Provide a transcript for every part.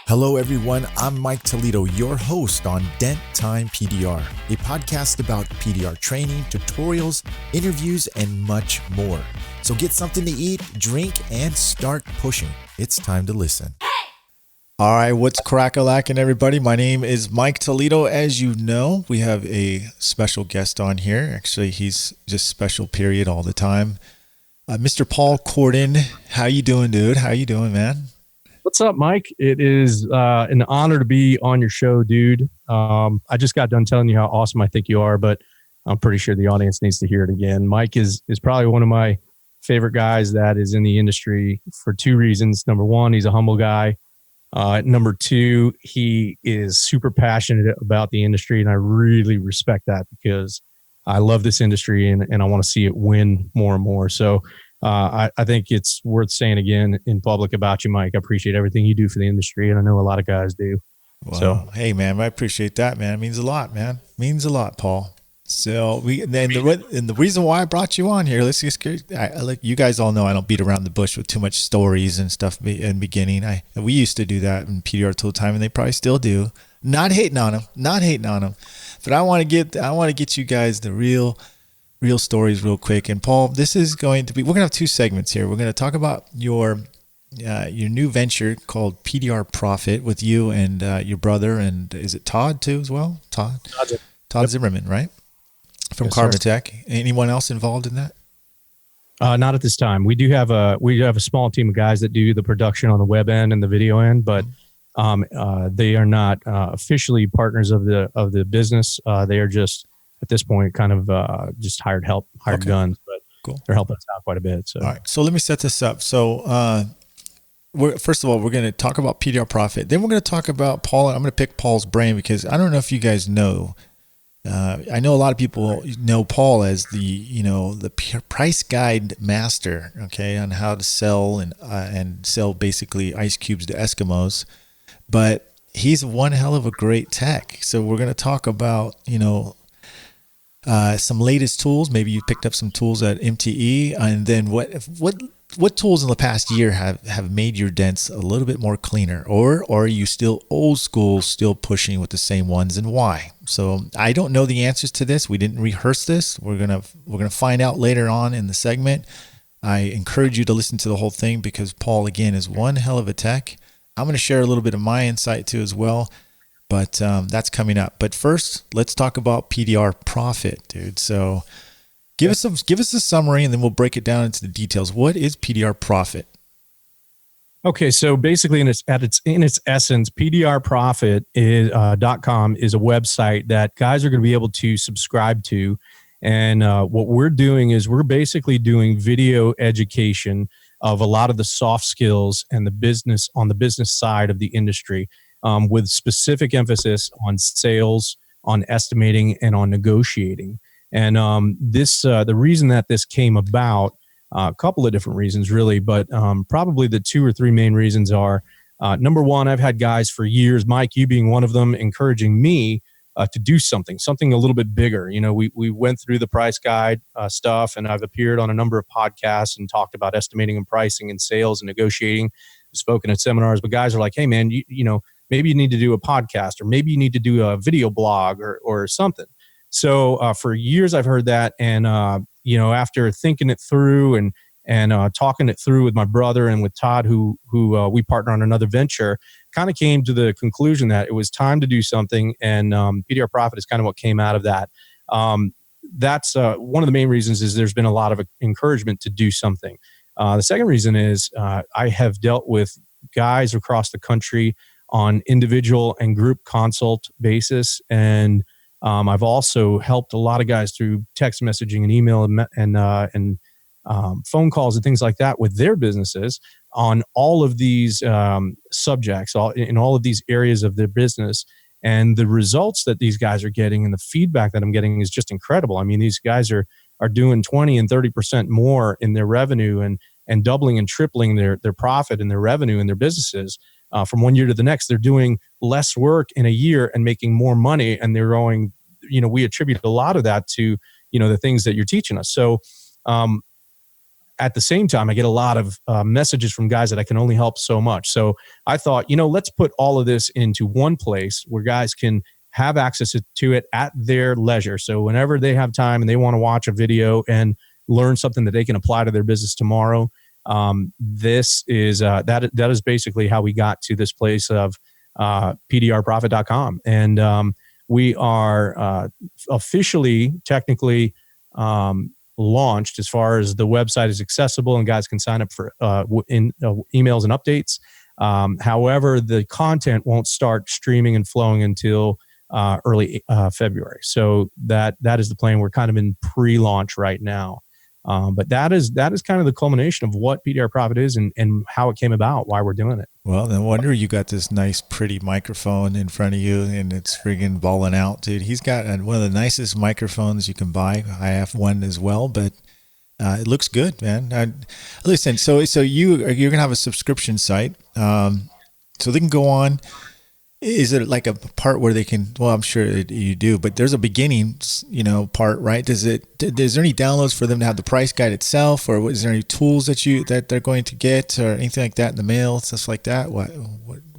Hello, everyone. I'm Mike Toledo, your host on Dent Time PDR, a podcast about PDR training, tutorials, interviews, and much more. So get something to eat, drink, and start pushing. It's time to listen. All right, what's crack-a-lackin', everybody? My name is Mike Toledo. As you know, we have a special guest on here. Actually, he's just special period all the time. Mr. Paul Corden, how you doing, dude? How you doing, man? What's up, Mike? It is an honor to be on your show, dude. I just got done telling you how awesome I think you are, but I'm pretty sure the audience needs to hear it again. Mike is probably one of my favorite guys that is in the industry for two reasons. Number one, he's a humble guy. Number two, he is super passionate about the industry, and I really respect that because I love this industry and I want to see it win more and more. So I think it's worth saying again in public about you, Mike. I appreciate everything you do for the industry, and I know a lot of guys do. Wow. So, hey, man, I appreciate that, man. It means a lot, man. It means a lot, Paul. So the reason why I brought you on here, let's just like you guys all know, I don't beat around the bush with too much stories and stuff in the beginning. We used to do that in PDR till time, and they probably still do. Not hating on them, but I want to get you guys the real stories real quick. And Paul, this is going to be, we're going to have two segments here. We're going to talk about your new venture called Pdr Profit with you and your brother, and is it Todd too as well? Todd Zimmerman, right? From Yes, Carbon sir. Tech. Anyone else involved in that? Not at this time. We do have a small team of guys that do the production on the web end and the video end, but they are not officially partners of the business. They are just at this point kind of just hired guns, but Cool. They're helping us out quite a bit. So. All right. So let me set this up. So first of all, we're going to talk about Pdr Profit. Then we're going to talk about Paul. I'm going to pick Paul's brain because I don't know if you guys know. I know a lot of people know Paul as the price guide master, okay, on how to sell and sell basically ice cubes to Eskimos. But he's one hell of a great tech. So we're going to talk about, some latest tools. Maybe you picked up some tools at MTE, and then what tools in the past year have made your dents a little bit more cleaner, or are you still old school, still pushing with the same ones, and why? So I don't know the answers to this. We didn't rehearse this. We're gonna find out later on in the segment. I encourage you to listen to the whole thing because Paul, again, is one hell of a tech. I'm going to share a little bit of my insight too as well. But that's coming up. But first, let's talk about Pdr Profit, dude. So give us a summary, and then we'll break it down into the details. What is Pdr Profit? Okay, so basically, in its essence, pdrprofit.com is a website that guys are going to be able to subscribe to. And what we're doing is we're basically doing video education of a lot of the soft skills and the business side of the industry. With specific emphasis on sales, on estimating, and on negotiating. And the reason that this came about, a couple of different reasons really, but probably the two or three main reasons are, number one, I've had guys for years, Mike, you being one of them, encouraging me to do something a little bit bigger. We went through the price guide stuff, and I've appeared on a number of podcasts and talked about estimating and pricing and sales and negotiating, spoken at seminars, but guys are like, hey man, maybe you need to do a podcast, or maybe you need to do a video blog or something. So for years I've heard that, and after thinking it through and talking it through with my brother and with Todd, who we partner on another venture, kind of came to the conclusion that it was time to do something. And Pdr Profit is kind of what came out of that. That's one of the main reasons is there's been a lot of encouragement to do something. The second reason is I have dealt with guys across the country on individual and group consult basis. And I've also helped a lot of guys through text messaging and email and phone calls and things like that with their businesses on all of these subjects, in all of these areas of their business. And the results that these guys are getting and the feedback that I'm getting is just incredible. I mean, these guys are doing 20 and 30% more in their revenue and doubling and tripling their profit and their revenue in their businesses. From one year to the next, they're doing less work in a year and making more money. And they're going, we attribute a lot of that to, the things that you're teaching us. So at the same time, I get a lot of messages from guys that I can only help so much. So I thought, let's put all of this into one place where guys can have access to it at their leisure. So whenever they have time and they want to watch a video and learn something that they can apply to their business tomorrow, this is that is basically how we got to this place of pdrprofit.com. And we are officially, technically launched as far as the website is accessible and guys can sign up for emails and updates. However, the content won't start streaming and flowing until early February. So that is the plan. We're kind of in pre-launch right now. But that is kind of the culmination of what Pdr Profit is and how it came about, why we're doing it. Well, no wonder you got this nice, pretty microphone in front of you, and it's friggin' balling out, dude. He's got one of the nicest microphones you can buy. I have one as well, but it looks good, man. Listen, so you're gonna have a subscription site, so they can go on. Is it like a part where they can? Well, I'm sure you do, but there's a beginning, part, right? Is there any downloads for them to have the price guide itself, or is there any tools that they're going to get, or anything like that in the mail, stuff like that? What?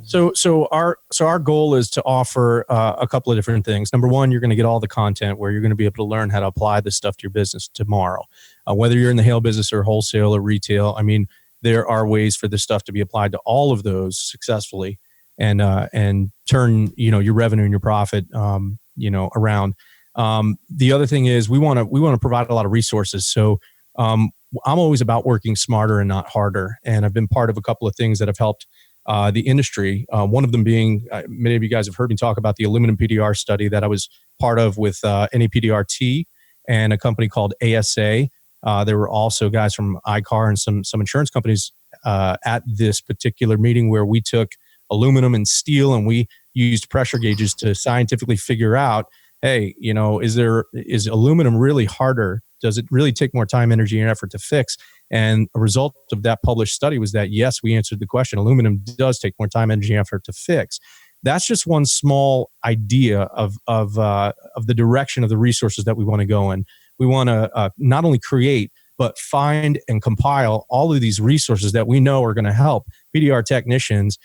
So our goal is to offer a couple of different things. Number one, you're going to get all the content where you're going to be able to learn how to apply this stuff to your business tomorrow, whether you're in the hail business or wholesale or retail. I mean, there are ways for this stuff to be applied to all of those successfully. And turn your revenue and your profit around. The other thing is we want to provide a lot of resources. So I'm always about working smarter and not harder. And I've been part of a couple of things that have helped the industry. One of them being many of you guys have heard me talk about the aluminum Pdr study that I was part of with NAPDRT and a company called ASA. There were also guys from iCar and some insurance companies at this particular meeting where we took aluminum and steel, and we used pressure gauges to scientifically figure out, hey, is aluminum really harder? Does it really take more time, energy, and effort to fix? And a result of that published study was that, yes, we answered the question. Aluminum does take more time, energy, and effort to fix. That's just one small idea of the direction of the resources that we want to go in. We want to not only create, but find and compile all of these resources that we know are going to help PDR technicians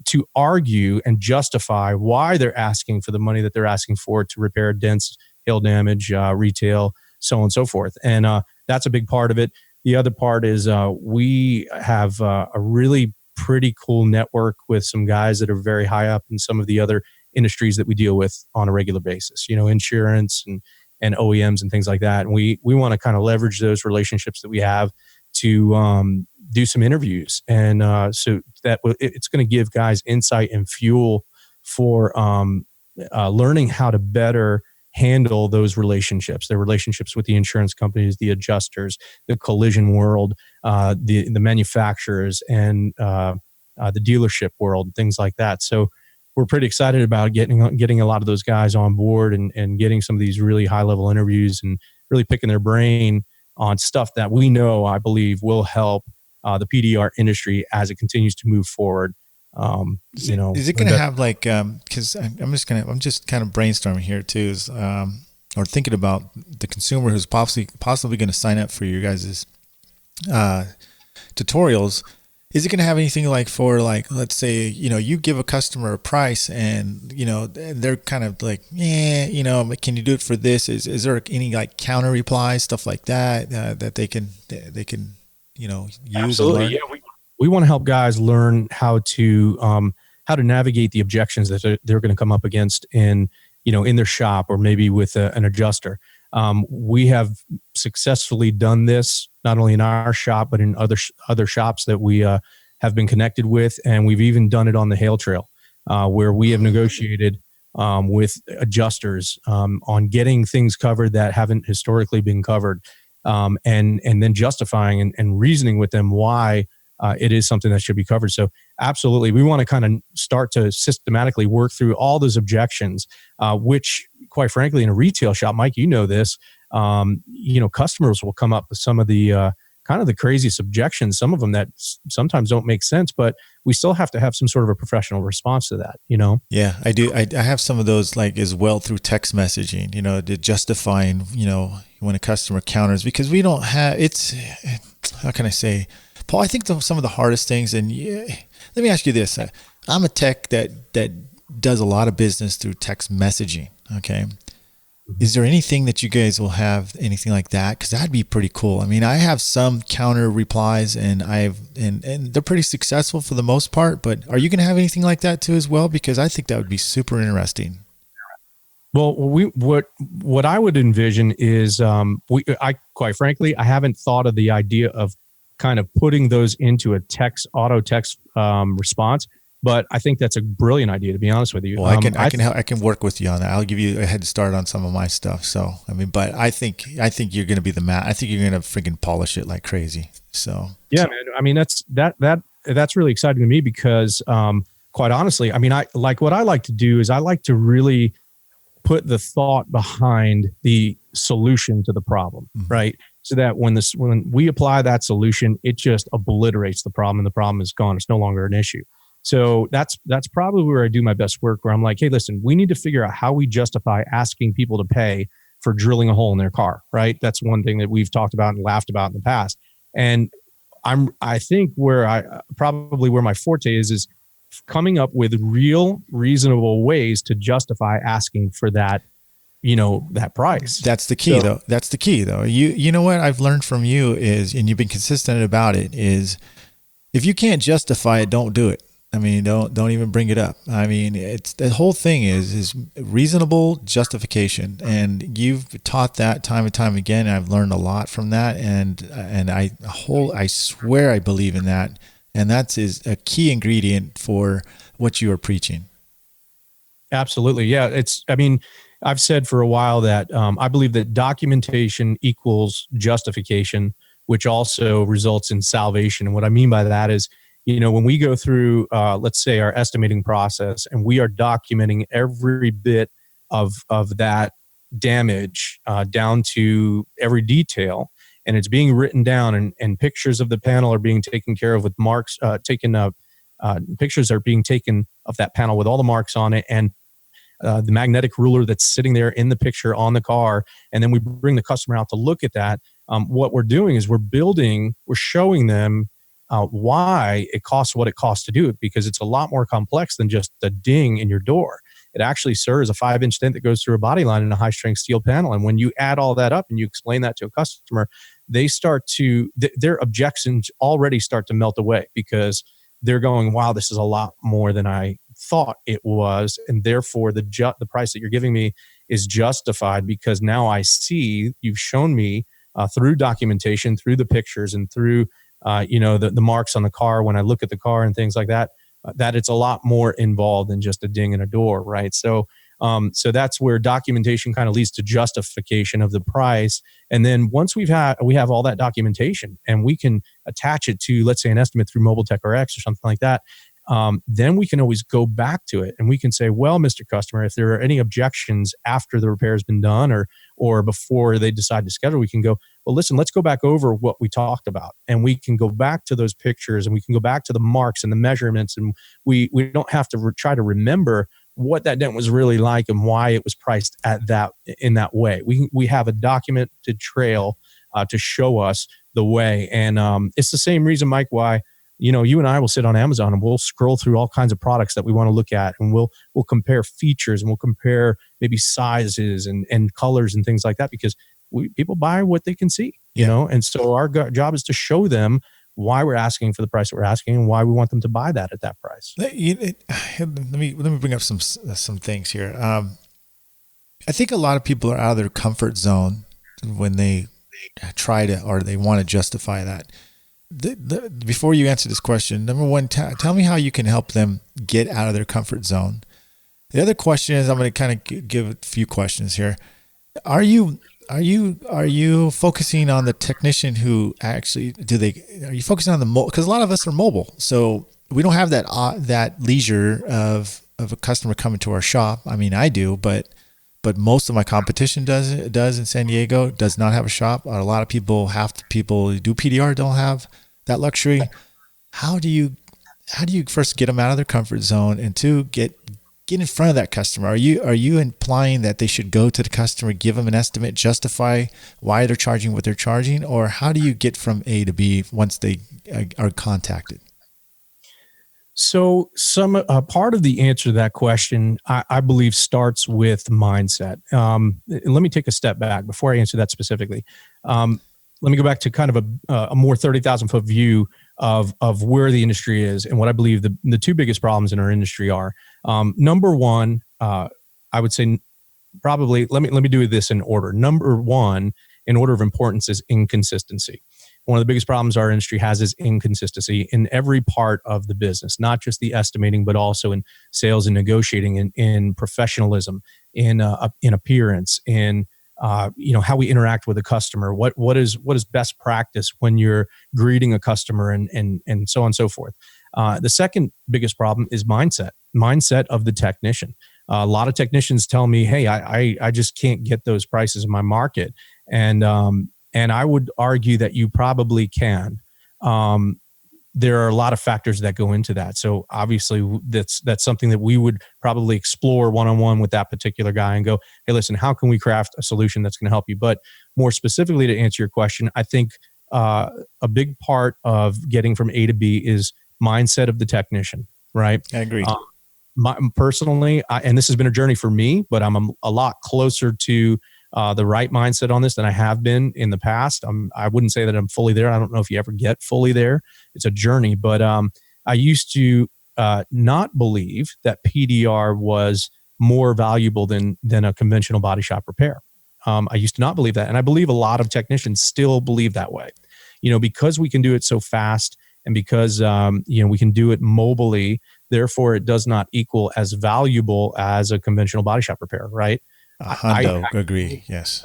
to argue and justify why they're asking for the money that they're asking for to repair dents, hail damage, retail, so on and so forth. And that's a big part of it. The other part is we have a really pretty cool network with some guys that are very high up in some of the other industries that we deal with on a regular basis, insurance and OEMs and things like that. And we want to kind of leverage those relationships that we have to do some interviews. And so that it's going to give guys insight and fuel for learning how to better handle those relationships, their relationships with the insurance companies, the adjusters, the collision world, the manufacturers, and the dealership world, things like that. So we're pretty excited about getting a lot of those guys on board and getting some of these really high level interviews and really picking their brain on stuff that we know, I believe, will help the PDR industry as it continues to move forward. Is it going to have like, because I'm just kind of brainstorming here too, or thinking about the consumer who's possibly going to sign up for your guys' tutorials. Is it going to have anything like for like, let's say, you give a customer a price and, they're kind of like, can you do it for this? Is there any like counter replies, stuff like that, that they can, use? Absolutely. Yeah. We want to help guys learn how to navigate the objections that they're going to come up against in their shop or maybe with an adjuster. We have successfully done this not only in our shop, but in other shops that we have been connected with. And we've even done it on the hail trail where we have negotiated with adjusters on getting things covered that haven't historically been covered and then justifying and reasoning with them why it is something that should be covered. So absolutely, we want to kind of start to systematically work through all those objections, which quite frankly, in a retail shop, Mike, this, customers will come up with some of the kind of the craziest objections, some of them that sometimes don't make sense, but we still have to have some sort of a professional response to that, you know? Yeah, I do. I have some of those like as well through text messaging, the justifying, when a customer counters, because we don't have, how can I say, Paul, I think some of the hardest things, and let me ask you this. I'm a tech that does a lot of business through text messaging. Okay. Is there anything that you guys will have, anything like that? Because that'd be pretty cool. I mean, I have some counter replies, and and they're pretty successful for the most part. But are you going to have anything like that too as well? Because I think that would be super interesting. Well, what I would envision is, I quite frankly, I haven't thought of the idea of kind of putting those into a auto text response. But I think that's a brilliant idea, to be honest with you. Well, I can work with you on that. I'll give you a head start on some of my stuff. So, I mean, but I think you're going to be the man. I think you're going to freaking polish it like crazy. So, yeah, man. I mean, that's really exciting to me because, quite honestly, I mean, what I like to do is I like to really put the thought behind the solution to the problem, right? So that when we apply that solution, it just obliterates the problem, and the problem is gone. It's no longer an issue. So that's probably where I do my best work, where I'm like, hey, listen, we need to figure out how we justify asking people to pay for drilling a hole in their car, right? That's one thing that we've talked about and laughed about in the past. And I think where my forte is coming up with real, reasonable ways to justify asking for that, that price. That's the key, though. That's the key, though. You know what I've learned from you is, and you've been consistent about it, is if you can't justify it, don't do it. I mean, don't even bring it up. I mean, it's the whole thing is reasonable justification, and you've taught that time and time again. And I've learned a lot from that, and I swear I believe in that, and that is a key ingredient for what you are preaching. Absolutely, yeah. I've said for a while that I believe that documentation equals justification, which also results in salvation. And what I mean by that is, when we go through, let's say, our estimating process, and we are documenting every bit of that damage down to every detail, and it's being written down, and pictures of the panel are being taken care of with marks, pictures are being taken of that panel with all the marks on it, and the magnetic ruler that's sitting there in the picture on the car, and then we bring the customer out to look at that. What we're doing is we're showing them why it costs what it costs to do it, because it's a lot more complex than just a ding in your door. It actually, sir, is a 5-inch dent that goes through a body line in a high-strength steel panel. And when you add all that up and you explain that to a customer, their objections already start to melt away, because they're going, wow, this is a lot more than I thought it was. And therefore, the price that you're giving me is justified, because now I see you've shown me through documentation, through the pictures, and through the marks on the car when I look at the car and things like that, that it's a lot more involved than just a ding in a door, right? So that's where documentation kind of leads to justification of the price. And then once we have all that documentation, and we can attach it to, let's say, an estimate through Mobile Tech RX or something like that, then we can always go back to it, and we can say, well, Mr. Customer, if there are any objections after the repair has been done or before they decide to schedule, we can go, well, listen, let's go back over what we talked about, and we can go back to those pictures, and we can go back to the marks and the measurements, and we don't have to try to remember what that dent was really like and why it was priced in that way. We have a documented trail to show us the way, and it's the same reason, Mike, why you and I will sit on Amazon and we'll scroll through all kinds of products that we want to look at, and we'll compare features, and we'll compare maybe sizes and colors and things like that, because people buy what they can see, and so our job is to show them why we're asking for the price that we're asking, and why we want them to buy that at that price. Let me bring up some things here. I think a lot of people are out of their comfort zone when they try to, or they want to justify that. Before you answer this question, number one, tell me how you can help them get out of their comfort zone. The other question is, I'm going to kind of give a few questions here. Are you focusing on the technician who actually, are you focusing on because a lot of us are mobile, so we don't have that leisure of a customer coming to our shop. I mean, I do, but but most of my competition does in San Diego, does not have a shop. A lot of people, half the people who do PDR don't have that luxury. How do you first get them out of their comfort zone, and two, get in front of that customer? Are you implying that they should go to the customer, give them an estimate, justify why they're charging what they're charging, or how do you get from A to B once they are contacted? So some part of the answer to that question, I believe, starts with mindset. Let me take a step back before I answer that specifically. Let me go back to kind of a more 30,000 foot view of where the industry is and what I believe the two biggest problems in our industry are. Number one, I would say probably, let me do this in order. Number one, in order of importance, is inconsistency. One of the biggest problems our industry has is inconsistency in every part of the business, not just the estimating, but also in sales and negotiating, in professionalism, in appearance, in how we interact with a customer. What is best practice when you're greeting a customer, and so on and so forth. The second biggest problem is mindset of the technician. A lot of technicians tell me, "Hey, I just can't get those prices in my market," and I would argue that you probably can. There are a lot of factors that go into that. So obviously that's something that we would probably explore one-on-one with that particular guy and go, "Hey, listen, how can we craft a solution that's going to help you?" But more specifically, to answer your question, I think a big part of getting from A to B is mindset of the technician, right? I agree. Personally, and this has been a journey for me, but I'm a lot closer to the right mindset on this than I have been in the past. I wouldn't say that I'm fully there. I don't know if you ever get fully there. It's a journey, but I used to not believe that PDR was more valuable than a conventional body shop repair. I used to not believe that, and I believe a lot of technicians still believe that way. Because we can do it so fast, and because we can do it mobily, therefore it does not equal as valuable as a conventional body shop repair, right? I agree. Yes.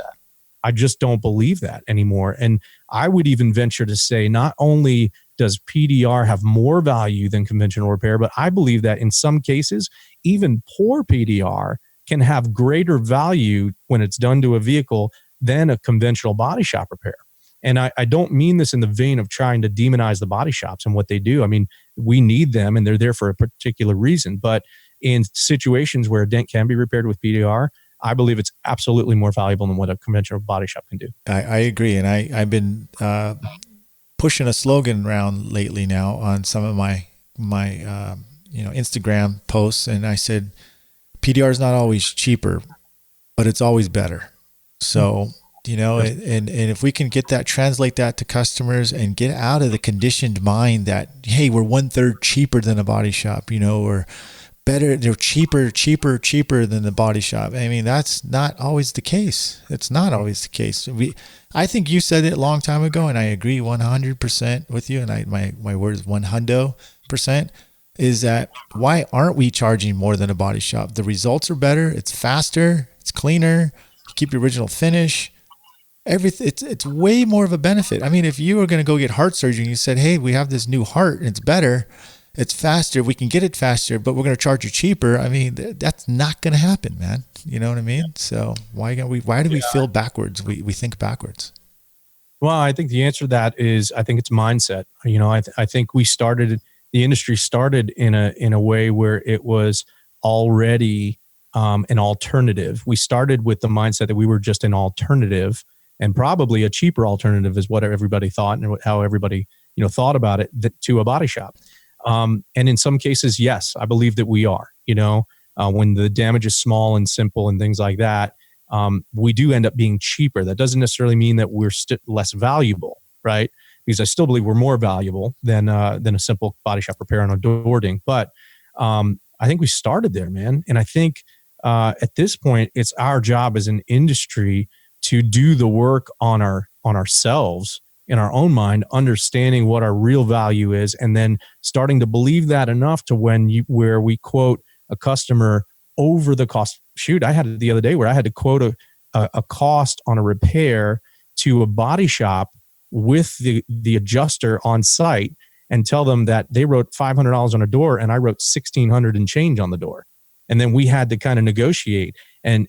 I just don't believe that anymore. And I would even venture to say, not only does PDR have more value than conventional repair, but I believe that in some cases, even poor PDR can have greater value when it's done to a vehicle than a conventional body shop repair. And I don't mean this in the vein of trying to demonize the body shops and what they do. I mean, we need them and they're there for a particular reason. But in situations where a dent can be repaired with PDR, I believe it's absolutely more valuable than what a conventional body shop can do. I agree. And I've been pushing a slogan around lately now on some of my Instagram posts. And I said, PDR is not always cheaper, but it's always better. So, and if we can translate that to customers and get out of the conditioned mind that, hey, we're 1/3 cheaper than a body shop, or better, they're cheaper than the body shop. I mean, that's not always the case. It's not always the case. I think you said it a long time ago, and I agree 100% with you. And my word is 100%. Is that why aren't we charging more than a body shop? The results are better. It's faster. It's cleaner. You keep your original finish. Everything. It's way more of a benefit. I mean, if you were going to go get heart surgery and you said, "Hey, we have this new heart and it's better. It's faster. We can get it faster, but we're going to charge you cheaper." I mean, that's not going to happen, man. You know what I mean? So why do we feel backwards? We think backwards. Well, I think the answer to that is, I think it's mindset. I think the industry started in a way where it was already an alternative. We started with the mindset that we were just an alternative, and probably a cheaper alternative is what everybody thought and how everybody thought about it, to a body shop. And in some cases, yes, I believe that we are. When the damage is small and simple and things like that, we do end up being cheaper. That doesn't necessarily mean that we're less valuable, right? Because I still believe we're more valuable than a simple body shop repair on a door ding. But I think we started there, man. And I think at this point, it's our job as an industry to do the work on ourselves, in our own mind, understanding what our real value is, and then starting to believe that enough to where we quote a customer over the cost. Shoot, I had it the other day where I had to quote a cost on a repair to a body shop with the adjuster on site and tell them that they wrote $500 on a door and I wrote $1,600 and change on the door. And then we had to kind of negotiate. And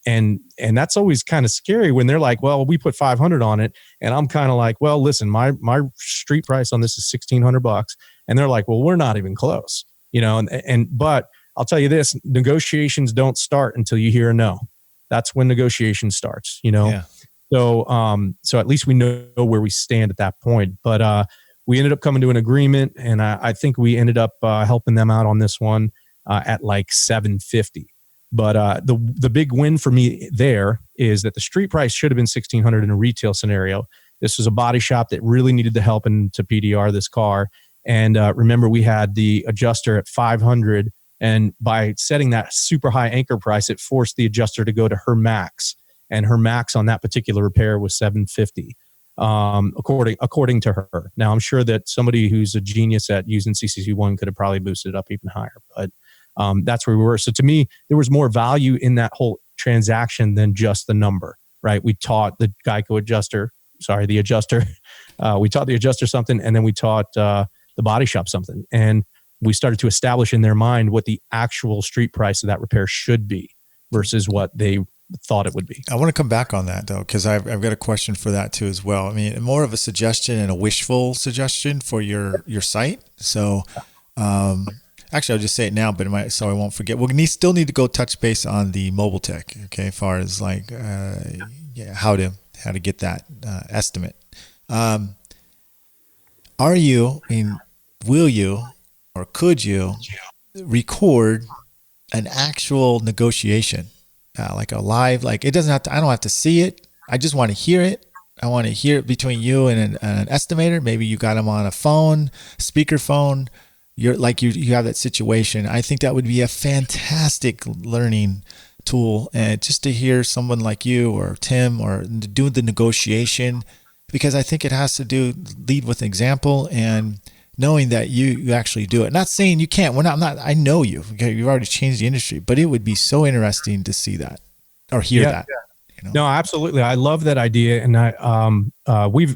that's always kind of scary when they're like, well, we put 500 on it. And I'm kind of like, well, listen, my street price on this is $1,600. And they're like, well, we're not even close, but I'll tell you this, negotiations don't start until you hear a no. That's when negotiation starts, Yeah. So at least we know where we stand at that point. But we ended up coming to an agreement, and I think we ended up helping them out on this one at like $750. But the big win for me there is that the street price should have been $1,600 in a retail scenario. This was a body shop that really needed the help into PDR this car. And remember, we had the adjuster at $500. And by setting that super high anchor price, it forced the adjuster to go to her max. And her max on that particular repair was $750, according to her. Now, I'm sure that somebody who's a genius at using CCC1 could have probably boosted it up even higher. But that's where we were. So to me, there was more value in that whole transaction than just the number, right? We taught the adjuster, we taught the adjuster something, and then we taught the body shop something. And we started to establish in their mind what the actual street price of that repair should be versus what they thought it would be. I want to come back on that though, because I've got a question for that too as well. I mean, more of a suggestion and a wishful suggestion for your site. So actually, I'll just say it now, but so I won't forget. We'll still need to go touch base on the mobile tech, okay, as far as like how to get that estimate. Will you or could you record an actual negotiation, like a live? Like it doesn't have to. I don't have to see it. I just want to hear it. I want to hear it between you and an estimator. Maybe you got them on a phone, speakerphone. You have that situation. I think that would be a fantastic learning tool, and just to hear someone like you or Tim or do the negotiation, because I think it has to lead with example and knowing that you actually do it. Not saying you can't. I know you. Okay, you've already changed the industry, but it would be so interesting to see that or hear that. Yeah. No, absolutely. I love that idea, and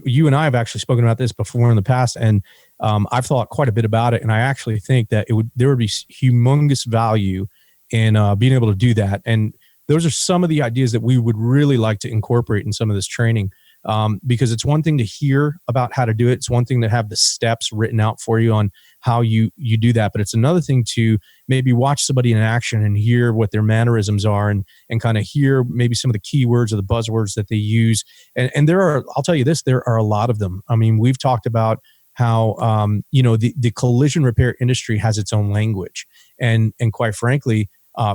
you and I have actually spoken about this before in the past, and I've thought quite a bit about it, and I actually think that there would be humongous value in being able to do that. And those are some of the ideas that we would really like to incorporate in some of this training. Because it's one thing to hear about how to do it. It's one thing to have the steps written out for you on how you do that. But it's another thing to maybe watch somebody in action and hear what their mannerisms are and kind of hear maybe some of the keywords or the buzzwords that they use. And I'll tell you this, there are a lot of them. I mean, we've talked about how, the collision repair industry has its own language. And quite frankly,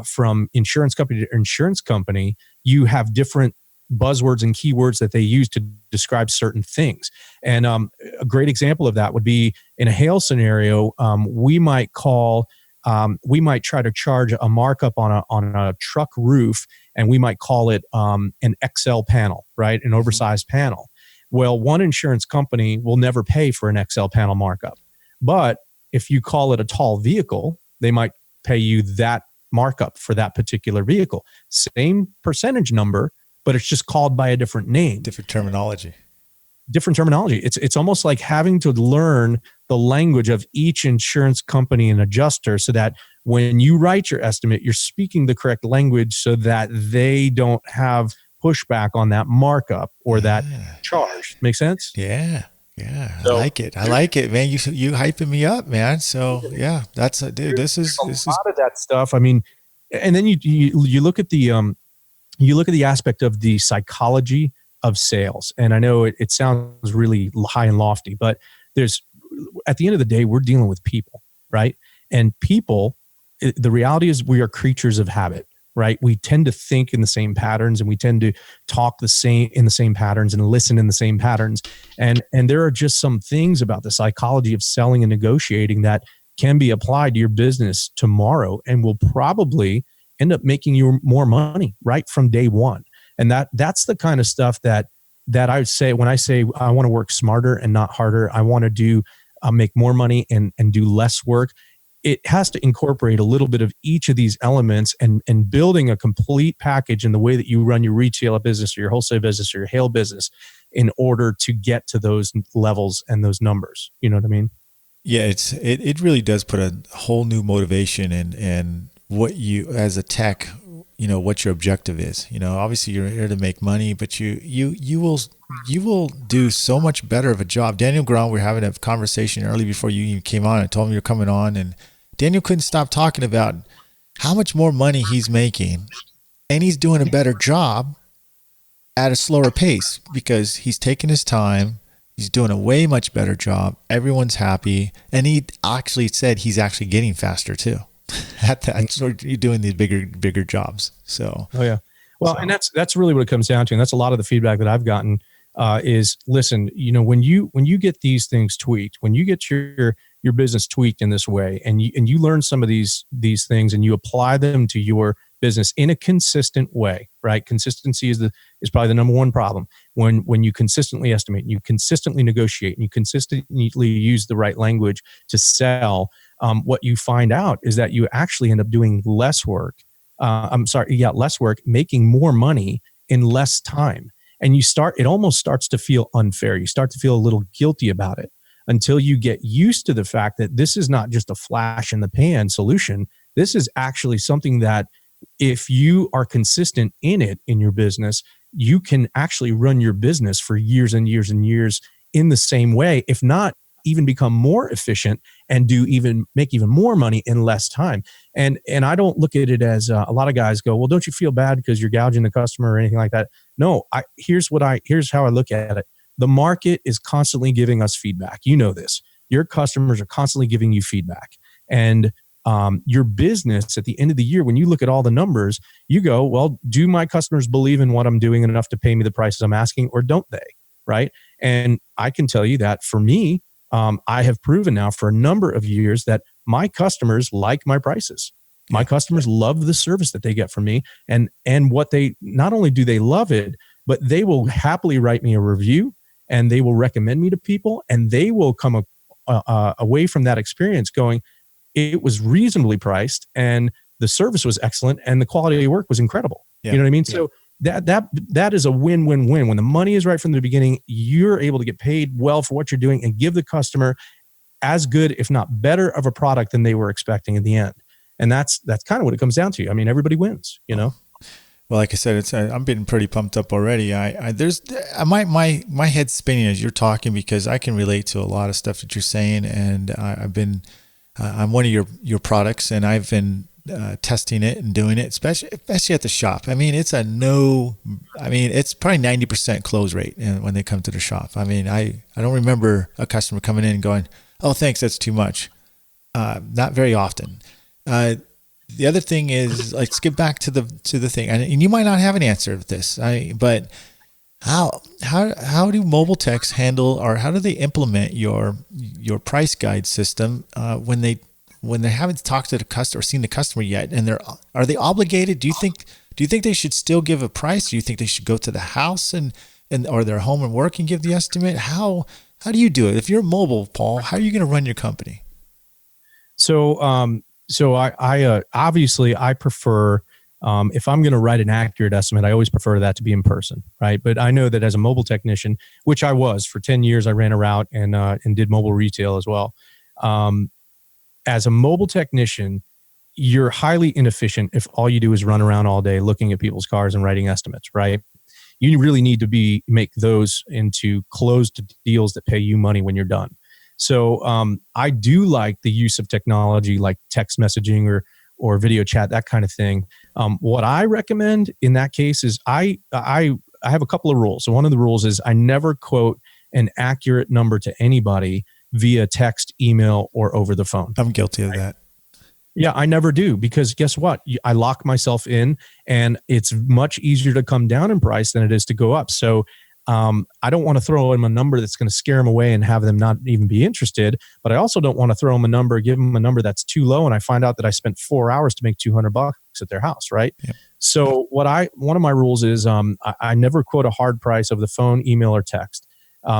from insurance company to insurance company, you have different buzzwords and keywords that they use to describe certain things. And a great example of that would be in a hail scenario, we might try to charge a markup on a truck roof, and we might call it an XL panel, right? An oversized panel. Well, one insurance company will never pay for an XL panel markup. But if you call it a tall vehicle, they might pay you that markup for that particular vehicle. Same percentage number, but it's just called by a different name. Different terminology. It's almost like having to learn the language of each insurance company and adjuster so that when you write your estimate, you're speaking the correct language so that they don't have pushback on that markup or that charge. Make sense? Yeah. So, I like it, man. You hyping me up, man. So yeah, dude. This is a lot of that stuff. I mean, and then you look at the aspect of the psychology of sales. And I know it sounds really high and lofty, but at the end of the day, we're dealing with people, right? And people, the reality is we are creatures of habit, right? We tend to think in the same patterns, and we tend to talk in the same patterns and listen in the same patterns. And there are just some things about the psychology of selling and negotiating that can be applied to your business tomorrow and will probably end up making you more money right from day one. And that's the kind of stuff that I would say when I say I want to work smarter and not harder. I want to make more money and do less work. It has to incorporate a little bit of each of these elements and building a complete package in the way that you run your retail business or your wholesale business or your hail business in order to get to those levels and those numbers. You know what I mean? Yeah, it really does put a whole new motivation and what you, as a tech, what your objective is. Obviously you're here to make money, but you will do so much better of a job. Daniel Grant, we were having a conversation early before you even came on. I told him you're coming on, and Daniel couldn't stop talking about how much more money he's making, and he's doing a better job at a slower pace because he's taking his time. He's doing a way much better job. Everyone's happy. And he actually said he's actually getting faster too. At that, so you're doing these bigger jobs. So, oh yeah. Well, and that's really what it comes down to. And that's a lot of the feedback that I've gotten is, listen, when you get these things tweaked, when you get your business tweaked in this way, and you learn some of these things and you apply them to your business in a consistent way, right? Consistency is probably the number one problem. When you consistently estimate, and you consistently negotiate, and you consistently use the right language to sell, what you find out is that you actually end up doing less work. Less work, making more money in less time. And it almost starts to feel unfair. You start to feel a little guilty about it until you get used to the fact that this is not just a flash in the pan solution. This is actually something that, if you are consistent in your business, you can actually run your business for years and years and years in the same way, if not even become more efficient and make even more money in less time. And I don't look at it as a lot of guys go, well, don't you feel bad because you're gouging the customer or anything like that? No, here's how I look at it. The market is constantly giving us feedback. You know this. Your customers are constantly giving you feedback. And your business at the end of the year, when you look at all the numbers, you go, well, do my customers believe in what I'm doing enough to pay me the prices I'm asking, or don't they? Right. And I can tell you that for me, I have proven now for a number of years that my customers like my prices. My customers love the service that they get from me. And what they, not only do they love it, but they will happily write me a review, and they will recommend me to people, and they will come away from that experience going, it was reasonably priced, and the service was excellent, and the quality of work was incredible. Yeah. You know what I mean? Yeah. So that is a win-win-win. When the money is right from the beginning, you're able to get paid well for what you're doing and give the customer as good, if not better, of a product than they were expecting in the end. And that's kind of what it comes down to. I mean, everybody wins, Well, like I said, I'm getting pretty pumped up already. My head's spinning as you're talking, because I can relate to a lot of stuff that you're saying, and I'm one of your products, and I've been testing it and doing it, especially at the shop. I mean, it's probably 90% close rate when they come to the shop. I mean, I don't remember a customer coming in and going, "Oh, thanks, that's too much." Not very often. The other thing is, let's get back to the thing, and you might not have an answer to this, but how do mobile techs handle, or how do they implement your price guide system when they haven't talked to the customer or seen the customer yet, and are they obligated? Do you think they should still give a price? Do you think they should go to the house and or their home and work and give the estimate? How do you do it? If you're mobile, Paul, how are you going to run your company? So I obviously I prefer, if I'm going to write an accurate estimate, I always prefer that to be in person, right? But I know that as a mobile technician, which I was for 10 years, I ran a route and did mobile retail as well. As a mobile technician, you're highly inefficient if all you do is run around all day looking at people's cars and writing estimates, right? You really need to make those into closed deals that pay you money when you're done. So I do like the use of technology like text messaging or video chat, that kind of thing. What I recommend in that case is I have a couple of rules. So one of the rules is I never quote an accurate number to anybody via text, email, or over the phone. I'm guilty of that. Yeah, I never do, because guess what? I lock myself in, and it's much easier to come down in price than it is to go up. So I don't want to throw them a number that's going to scare them away and have them not even be interested. But I also don't want to throw them give them a number that's too low, and I find out that I spent 4 hours to make $200 at their house, right? Yeah. So one of my rules is I never quote a hard price over the phone, email, or text.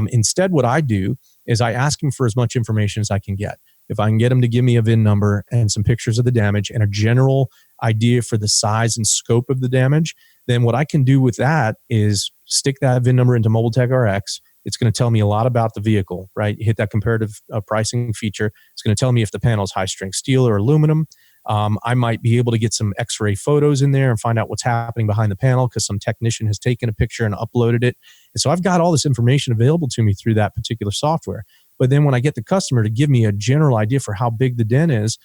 Instead, what I do is I ask them for as much information as I can get. If I can get them to give me a VIN number and some pictures of the damage and a general idea for the size and scope of the damage, then what I can do with that is stick that VIN number into Mobile Tech RX. It's going to tell me a lot about the vehicle, right? You hit that comparative pricing feature. It's going to tell me if the panel is high strength steel or aluminum. I might be able to get some x-ray photos in there and find out what's happening behind the panel because some technician has taken a picture and uploaded it. And so I've got all this information available to me through that particular software. But then when I get the customer to give me a general idea for how big the dent is,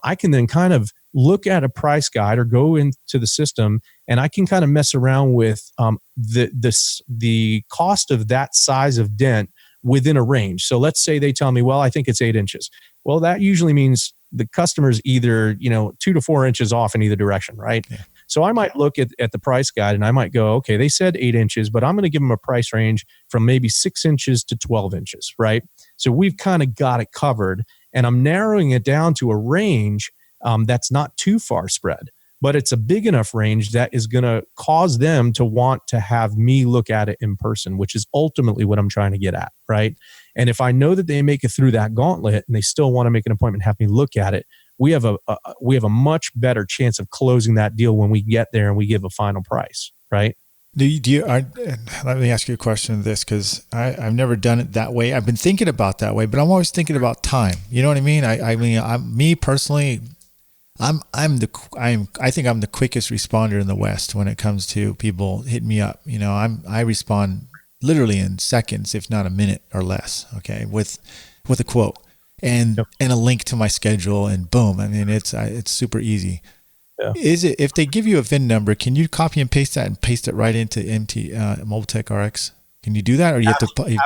I can then kind of look at a price guide or go into the system, and I can kind of mess around with the cost of that size of dent within a range. So let's say they tell me, well, I think it's 8 inches. Well, that usually means the customer's either 2 to 4 inches off in either direction, right? Yeah. So I might look at the price guide and I might go, okay, they said 8 inches, but I'm going to give them a price range from maybe 6 inches to 12 inches, right? So we've kind of got it covered, and I'm narrowing it down to a range that's not too far spread, but it's a big enough range that is going to cause them to want to have me look at it in person, which is ultimately what I'm trying to get at, right? And if I know that they make it through that gauntlet and they still want to make an appointment, have me look at it, we have a much better chance of closing that deal when we get there and we give a final price, right? Let me ask you a question of this, because I've never done it that way. I've been thinking about that way, but I'm always thinking about time. You know what I mean? Me personally, I think I'm the quickest responder in the West when it comes to people hitting me up. I respond literally in seconds, if not a minute or less. Okay, with a quote and a link to my schedule, and boom. I mean, it's super easy. Yeah. Is it, if they give you a VIN number, can you copy and paste that and paste it right into Mobile Tech RX? Can you do that, or you have to pop it?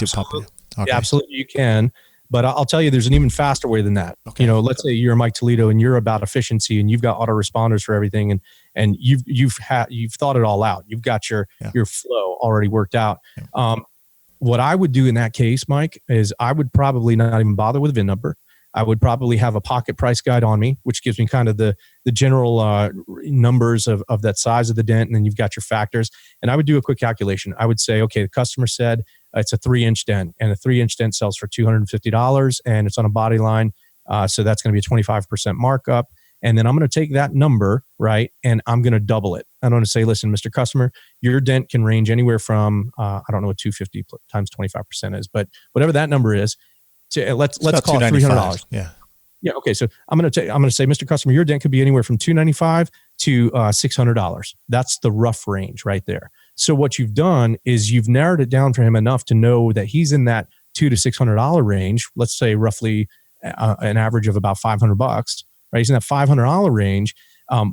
Okay. Yeah, absolutely, you can. But I'll tell you, there's an even faster way than that. Okay. Let's say you're Mike Toledo and you're about efficiency and you've got autoresponders for everything, and you've thought it all out. You've got your flow already worked out. Yeah. What I would do in that case, Mike, is I would probably not even bother with a VIN number. I would probably have a pocket price guide on me, which gives me kind of the general numbers of that size of the dent, and then you've got your factors. And I would do a quick calculation. I would say, okay, the customer said it's a 3-inch dent, and a 3-inch dent sells for $250, and it's on a body line, so that's going to be a 25% markup. And then I'm going to take that number, right, and I'm going to double it. I'm going to say, listen, Mr. Customer, your dent can range anywhere from I don't know what 250 times 25% is, but whatever that number is. Let's call it $300. Yeah. Okay. So I'm going to say, Mr. Customer, your dent could be anywhere from $295 to $600. That's the rough range right there. So what you've done is you've narrowed it down for him enough to know that he's in that $200 to $600 range. Let's say roughly an average of about $500, right? He's in that $500 range.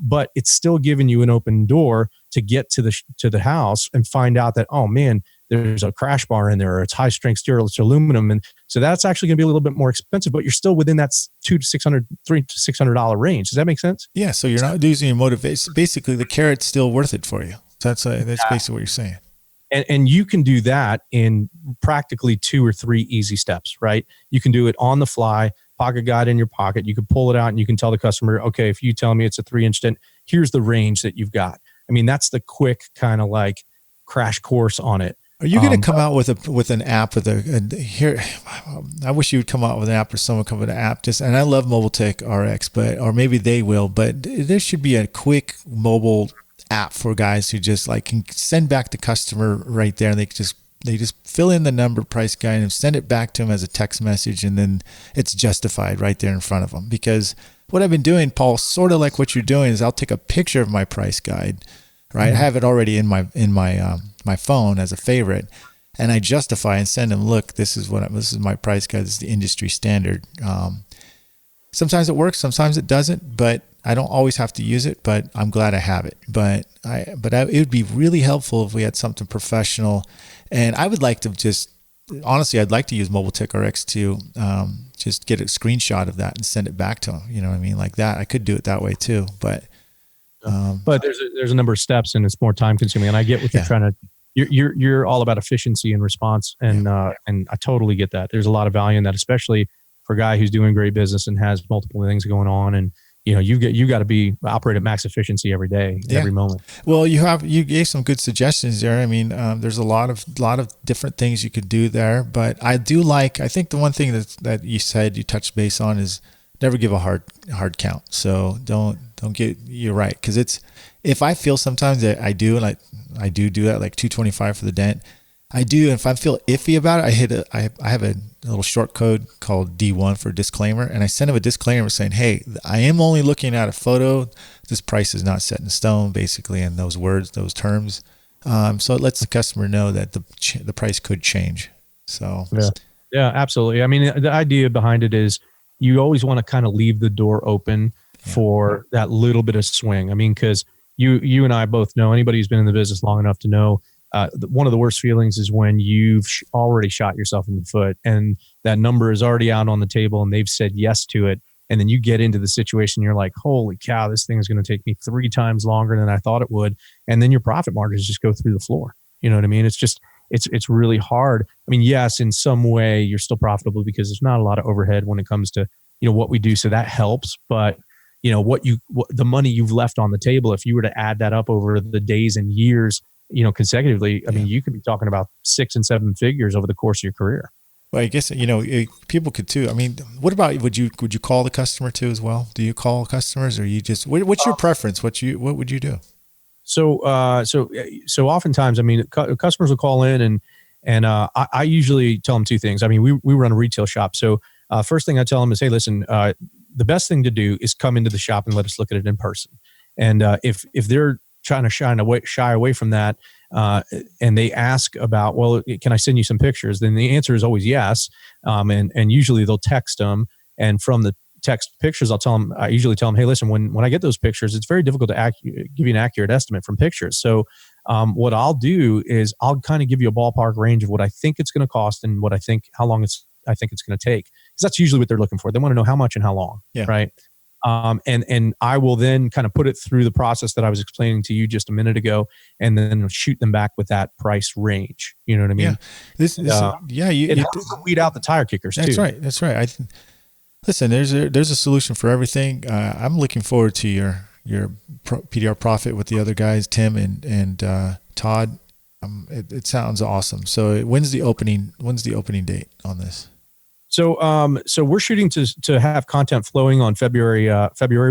But it's still giving you an open door to get to the house and find out that, oh man, there's a crash bar in there, or it's high strength steel, it's aluminum. And so that's actually going to be a little bit more expensive, but you're still within that $300 to $600 range. Does that make sense? Yeah. So you're not losing your motivation. Basically, the carrot's still worth it for you. So that's basically what you're saying. And you can do that in practically 2 or 3 easy steps, right? You can do it on the fly, pocket guide in your pocket. You can pull it out and you can tell the customer, okay, if you tell me it's a 3-inch dent, here's the range that you've got. I mean, that's the quick kind of like crash course on it. Are you going to come out with an app here? I wish you would come out with an app, or someone come with an app. And I love Mobile Tech RX, or maybe they will. But there should be a quick mobile app for guys who just like can send back the customer right there, and they just fill in the number, price guide, and send it back to them as a text message, and then it's justified right there in front of them. Because what I've been doing, Paul, sort of like what you're doing, is I'll take a picture of my price guide. Right, I have it already in my phone as a favorite, and I justify and send them, look, this is my price guide. This is the industry standard. Sometimes it works, sometimes it doesn't, but I don't always have to use it. But I'm glad I have it. But it would be really helpful if we had something professional, and I would like to honestly, I'd like to use Mobile Tech RX to just get a screenshot of that and send it back to them. You know what I mean, like that. I could do it that way too, but there's a number of steps, and it's more time consuming. And I get what you're trying to. You're all about efficiency and response, and I totally get that. There's a lot of value in that, especially for a guy who's doing great business and has multiple things going on, and you got to operate at max efficiency every day, every moment. Well, you gave some good suggestions there. I mean, there's a lot of different things you could do there, but I think the one thing that you said you touched base on is never give a hard count. So you're right. Cause if I feel sometimes that I do that, like 225 for the dent, I do. If I feel iffy about it, I have a little short code called D1 for disclaimer, and I send them a disclaimer saying, "Hey, I am only looking at a photo. This price is not set in stone," basically, in those words, those terms. So it lets the customer know that the price could change. So yeah, yeah, absolutely. I mean, the idea behind it is you always want to kind of leave the door open for that little bit of swing. I mean, because you and I both know, anybody who's been in the business long enough to know, one of the worst feelings is when you've already shot yourself in the foot and that number is already out on the table and they've said yes to it. And then you get into the situation, you're like, holy cow, this thing is going to take me 3 times longer than I thought it would. And then your profit margins just go through the floor. You know what I mean? It's just, it's really hard. I mean, yes, in some way you're still profitable because there's not a lot of overhead when it comes to, what we do. So that helps. But the money you've left on the table, if you were to add that up over the days and years, consecutively, I mean, you could be talking about 6 and 7 figures over the course of your career. Well, I guess, people could too. I mean, what about, would you call the customer too as well? Do you call customers, or you just, what's your preference? What would you do? So oftentimes, I mean, customers will call in and I usually tell them 2 things. I mean, we run a retail shop. So first thing I tell them is, hey, listen, the best thing to do is come into the shop and let us look at it in person. And if they're trying to shy away from that, and they ask about, well, can I send you some pictures? Then the answer is always yes. And usually they'll text them. And from the text pictures, I usually tell them, hey, listen, when I get those pictures, it's very difficult to give you an accurate estimate from pictures. So what I'll do is I'll kind of give you a ballpark range of what I think it's going to cost and how long I think it's going to take. Because that's usually what they're looking for. They want to know how much and how long, right? And I will then kind of put it through the process that I was explaining to you just a minute ago, and then shoot them back with that price range. You know what I mean? Yeah. It helps to weed out the tire kickers too. That's right. Listen, there's a solution for everything. I'm looking forward to your Pdr Profit with the other guys, Tim and Todd. It sounds awesome. So when's the opening date on this? So we're shooting to have content flowing on February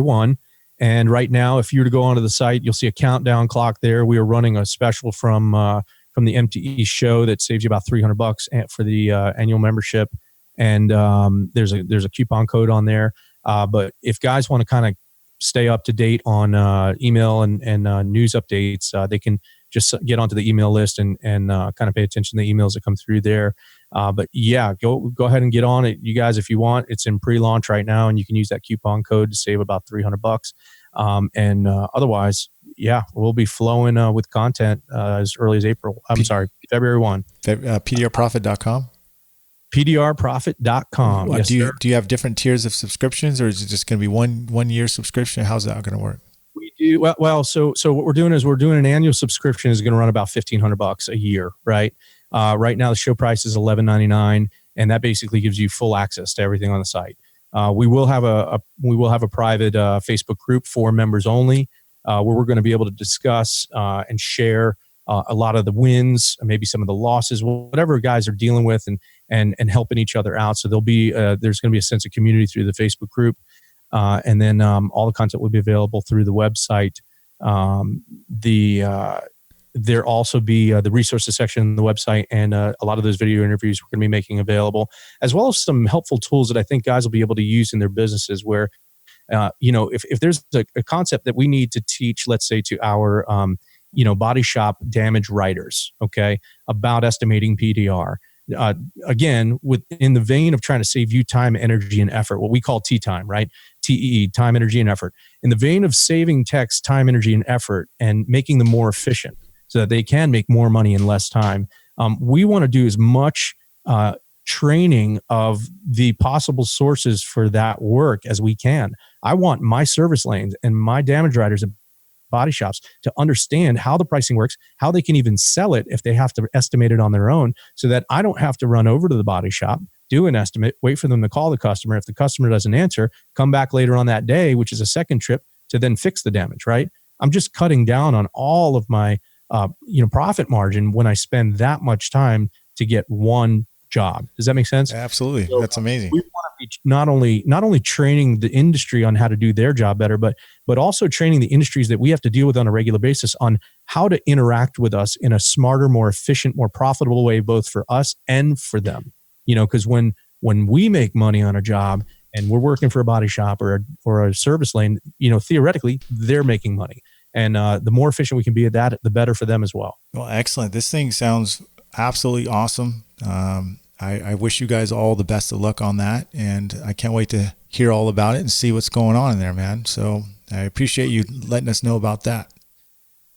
1. And right now, if you were to go onto the site, you'll see a countdown clock there. We are running a special from the MTE show that saves you about $300 for the annual membership. And there's a coupon code on there. But if guys want to kind of stay up to date on email and news updates, they can just get onto the email list and kind of pay attention to the emails that come through there. But yeah, go ahead and get on it, you guys, if you want. It's in pre-launch right now, and you can use that coupon code to save about $300. And otherwise, yeah, we'll be flowing with content as early as February 1. PDRprofit.com. PDRprofit.com. Yes, do you have different tiers of subscriptions, or is it just going to be one year subscription? How's that going to work? We do well. So what we're doing is we're doing an annual subscription is going to run about $1,500 a year, right? Right now the show price is $11.99, and that basically gives you full access to everything on the site. We will have a private Facebook group for members only, where we're going to be able to discuss and share a lot of the wins, maybe some of the losses, whatever guys are dealing with, and helping each other out. So there's going to be a sense of community through the Facebook group. And then all the content will be available through the website. There also be the resources section on the website, and a lot of those video interviews we're going to be making available, as well as some helpful tools that I think guys will be able to use in their businesses where, if there's a concept that we need to teach, let's say to our, body shop damage writers, okay, about estimating PDR. Again, in the vein of trying to save you time, energy, and effort, what we call T-time, right? TEE, time, energy, and effort. In the vein of saving techs time, energy, and effort and making them more efficient so that they can make more money in less time, we want to do as much training of the possible sources for that work as we can. I want my service lanes and my damage writers and body shops to understand how the pricing works, how they can even sell it if they have to estimate it on their own, so that I don't have to run over to the body shop, do an estimate, wait for them to call the customer. If the customer doesn't answer, come back later on that day, which is a second trip, to then fix the damage, right? I'm just cutting down on all of my profit margin when I spend that much time to get one job. Does that make sense? Absolutely. So, that's amazing. We want to be not only training the industry on how to do their job better, but also training the industries that we have to deal with on a regular basis on how to interact with us in a smarter, more efficient, more profitable way, both for us and for them. Because when we make money on a job and we're working for a body shop or a service lane, theoretically they're making money, and the more efficient we can be at that, the better for them as well. Well, excellent. This thing sounds absolutely awesome. I wish you guys all the best of luck on that, and I can't wait to hear all about it and see what's going on in there, man. So I appreciate you letting us know about that.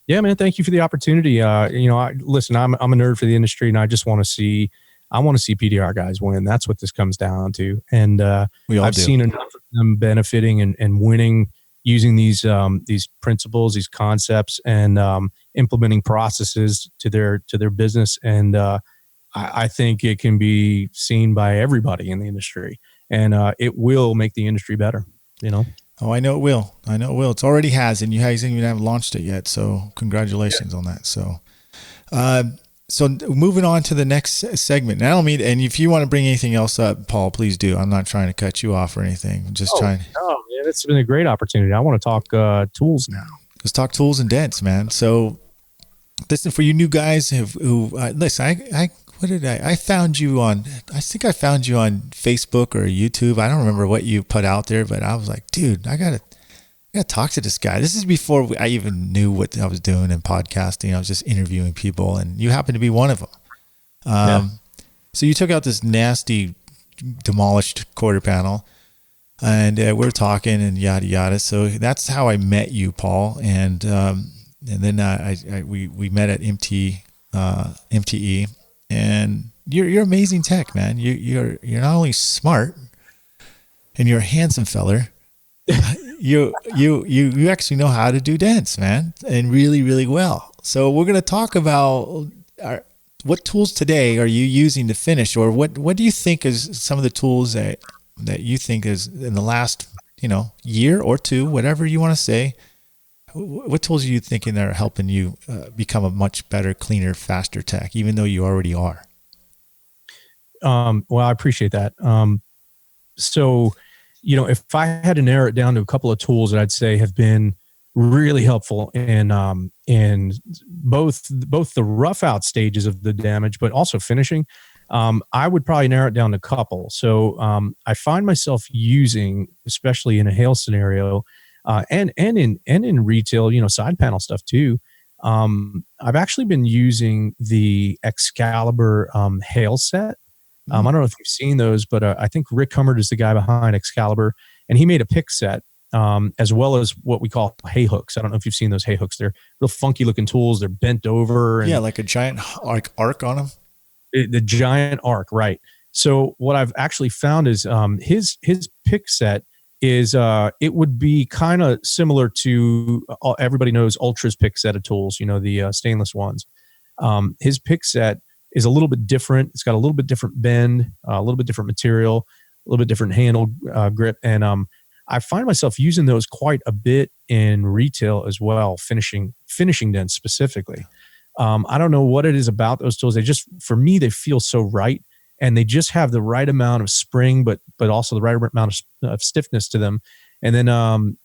Yeah, man. Thank you for the opportunity. Listen, I'm a nerd for the industry, and I just want to see PDR guys win. That's what this comes down to. And I've seen enough of them benefiting and winning using these principles, these concepts, and implementing processes to their business. And I think it can be seen by everybody in the industry, and it will make the industry better. Oh, I know it will. It's already has, and you guys even haven't launched it yet. So congratulations on that. So, so moving on to the next segment. Now, and if you want to bring anything else up, Paul, please do. I'm not trying to cut you off or anything. I'm just trying. Oh man, it's been a great opportunity. I want to talk tools now. Let's talk tools and dents, man. So, listen, for you new guys who listen, I found you on, I think I found you on Facebook or YouTube. I don't remember what you put out there, but I was like, dude, I gotta talk to this guy. This is before I even knew what I was doing in podcasting. I was just interviewing people, and you happen to be one of them. So you took out this nasty demolished quarter panel, and we're talking and yada yada. So that's how I met you, Paul, and then we met at MTE. And you're amazing tech, man. You're not only smart, and you're a handsome feller. You actually know how to do dents, man, and really, really well. So we're gonna talk about what tools today are you using to finish, or what do you think is some of the tools that you think is in the last year or two, whatever you want to say. What tools are you thinking that are helping you become a much better, cleaner, faster tech, even though you already are? Well, I appreciate that. So, if I had to narrow it down to a couple of tools that I'd say have been really helpful in both the rough out stages of the damage, but also finishing, I would probably narrow it down to a couple. So I find myself using, especially in a hail scenario, and in retail, side panel stuff too. I've actually been using the Excalibur hail set. I don't know if you've seen those, but I think Rick Hummert is the guy behind Excalibur, and he made a pick set as well as what we call hay hooks. I don't know if you've seen those hay hooks. They're real funky looking tools. They're bent over. And like a giant arc on them. The giant arc, right? So what I've actually found is his pick set is it would be kind of similar to everybody knows Ultra's pick set of tools, the stainless ones. His pick set is a little bit different. It's got a little bit different bend, a little bit different material, a little bit different handle grip, and I find myself using those quite a bit in retail as well, finishing dents specifically. I don't know what it is about those tools. For me, they feel so right. And they just have the right amount of spring, but also the right amount of stiffness to them. And then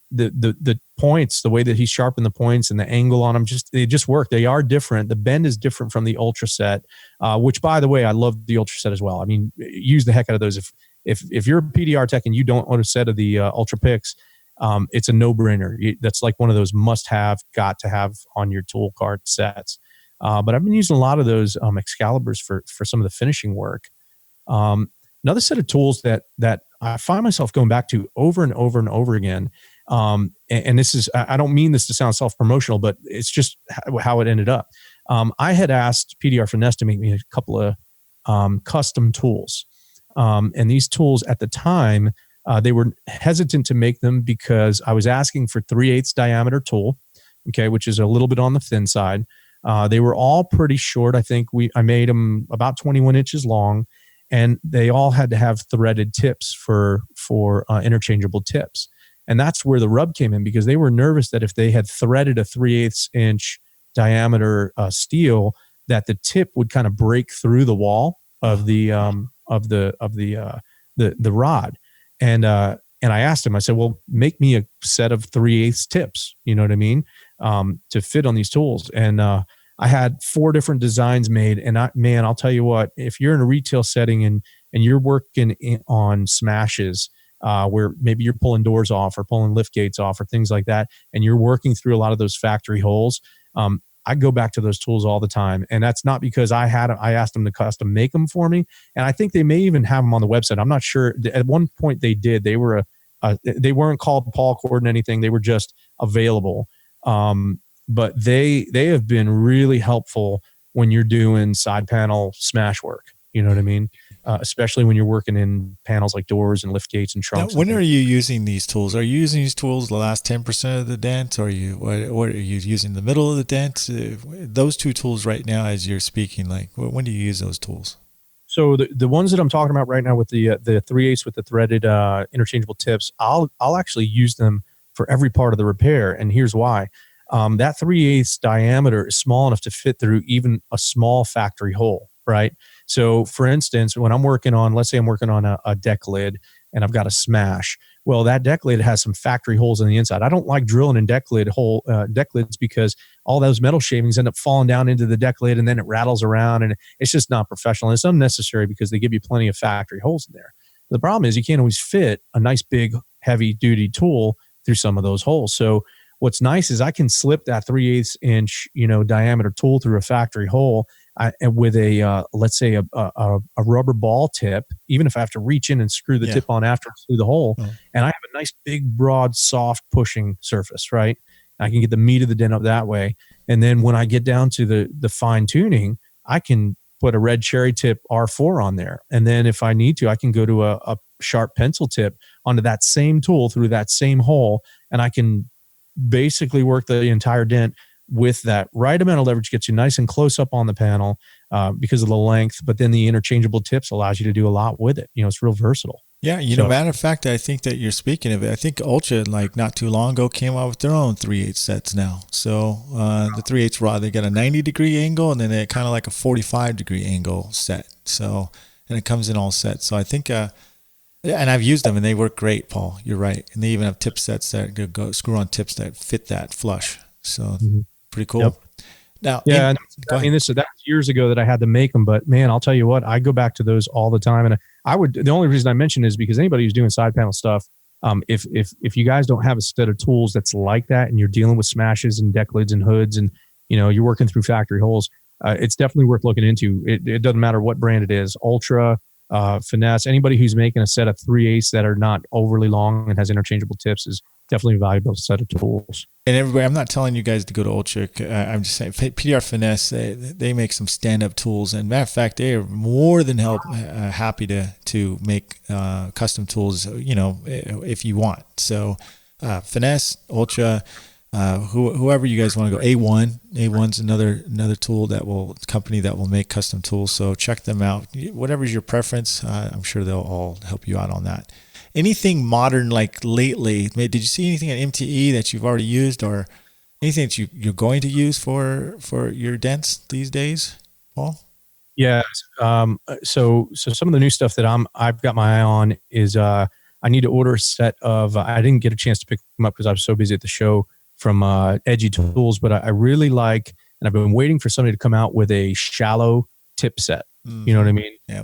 the points, the way that he sharpened the points and the angle on them, they just work. They are different. The bend is different from the Ultra set, which, by the way, I love the Ultra set as well. I mean, use the heck out of those. If you're a PDR tech and you don't own a set of the Ultra picks, it's a no-brainer. That's like one of those must-have, got to have on your tool cart sets. But I've been using a lot of those Excaliburs for some of the finishing work. Another set of tools that I find myself going back to over and over and over again. And this is, I don't mean this to sound self-promotional, but it's just how it ended up. I had asked PDR Finesse to make me a couple of custom tools. And these tools at the time, they were hesitant to make them because I was asking for 3/8 diameter tool, okay, which is a little bit on the thin side. They were all pretty short. I think I made them about 21 inches long. And they all had to have threaded tips for interchangeable tips. And that's where the rub came in, because they were nervous that if they had threaded a 3/8 inch diameter steel, that the tip would kind of break through the wall of the rod. And I asked him, I said, well, make me a set of 3/8 tips, you know what I mean? To fit on these tools. And I had 4 different designs made. And man, I'll tell you what, if you're in a retail setting and you're working on smashes, where maybe you're pulling doors off or pulling lift gates off or things like that, and you're working through a lot of those factory holes, I go back to those tools all the time. And that's not because I asked them to custom make them for me. And I think they may even have them on the website. I'm not sure. At one point they did. They they weren't called Paul Corden anything. They were just available. But they have been really helpful when you're doing side panel smash work. You know what I mean? Especially when you're working in panels like doors and lift gates and trunks. Now, when are you using these tools? Are you using these tools the last 10% of the dent? Or what are you using the middle of the dent? Those 2 tools right now, as you're speaking, like when do you use those tools? So the ones that I'm talking about right now with the 3/8 with the threaded interchangeable tips, I'll actually use them for every part of the repair. And here's why. That 3/8 diameter is small enough to fit through even a small factory hole, right? So for instance, when I'm working on, let's say I'm working on a deck lid and I've got a smash. Well, that deck lid has some factory holes on the inside. I don't like drilling in deck lids because all those metal shavings end up falling down into the deck lid and then it rattles around and it's just not professional. And it's unnecessary because they give you plenty of factory holes in there. The problem is you can't always fit a nice big heavy duty tool through some of those holes. So what's nice is I can slip that 3/8 inch, diameter tool through a factory hole with a, let's say a rubber ball tip, even if I have to reach in and screw the tip on after through the hole. And I have a nice big, broad, soft pushing surface, right? I can get the meat of the dent up that way. And then when I get down to the fine tuning, I can put a red cherry tip R4 on there. And then if I need to, I can go to a sharp pencil tip onto that same tool through that same hole. And I can basically work the entire dent with that right amount of leverage, gets you nice and close up on the panel because of the length, but then the interchangeable tips allows you to do a lot with it. It's real versatile. Yeah, matter of fact, I think that you're speaking of it. I think Ultra, like not too long ago, came out with their own 3/8 sets now. So the 3/8 rod, they got a 90-degree angle and then they kind of like a 45-degree angle set. So, and it comes in all sets. So I think, and I've used them and they work great, Paul. You're right. And they even have tip sets that go screw-on tips that fit that flush. So pretty cool. Yep. Now, that's years ago that I had to make them, but man, I'll tell you what, I go back to those all the time. And the only reason I mention is because anybody who's doing side panel stuff, if you guys don't have a set of tools that's like that and you're dealing with smashes and deck lids and hoods and, you're working through factory holes, it's definitely worth looking into. It doesn't matter what brand it is, Ultra, Finesse, anybody who's making a set of 3/8 that are not overly long and has interchangeable tips is definitely a valuable set of tools. And everybody, I'm not telling you guys to go to Ultra. I'm just saying Pdr Finesse, they make some stand-up tools. And matter of fact, they are more than happy to make custom tools, if you want. So Finesse, Ultra, whoever you guys want to go. A1's another company that will make custom tools. So check them out. Whatever's your preference, I'm sure they'll all help you out on that. Anything modern like lately? Did you see anything at MTE that you've already used, or anything that you're going to use for your dents these days, Paul? Yeah. So some of the new stuff that I've got my eye on is I need to order a set of. I didn't get a chance to pick them up because I was so busy at the show from Edgy Tools, but I really like, and I've been waiting for somebody to come out with a shallow tip set. You know what I mean? Yeah.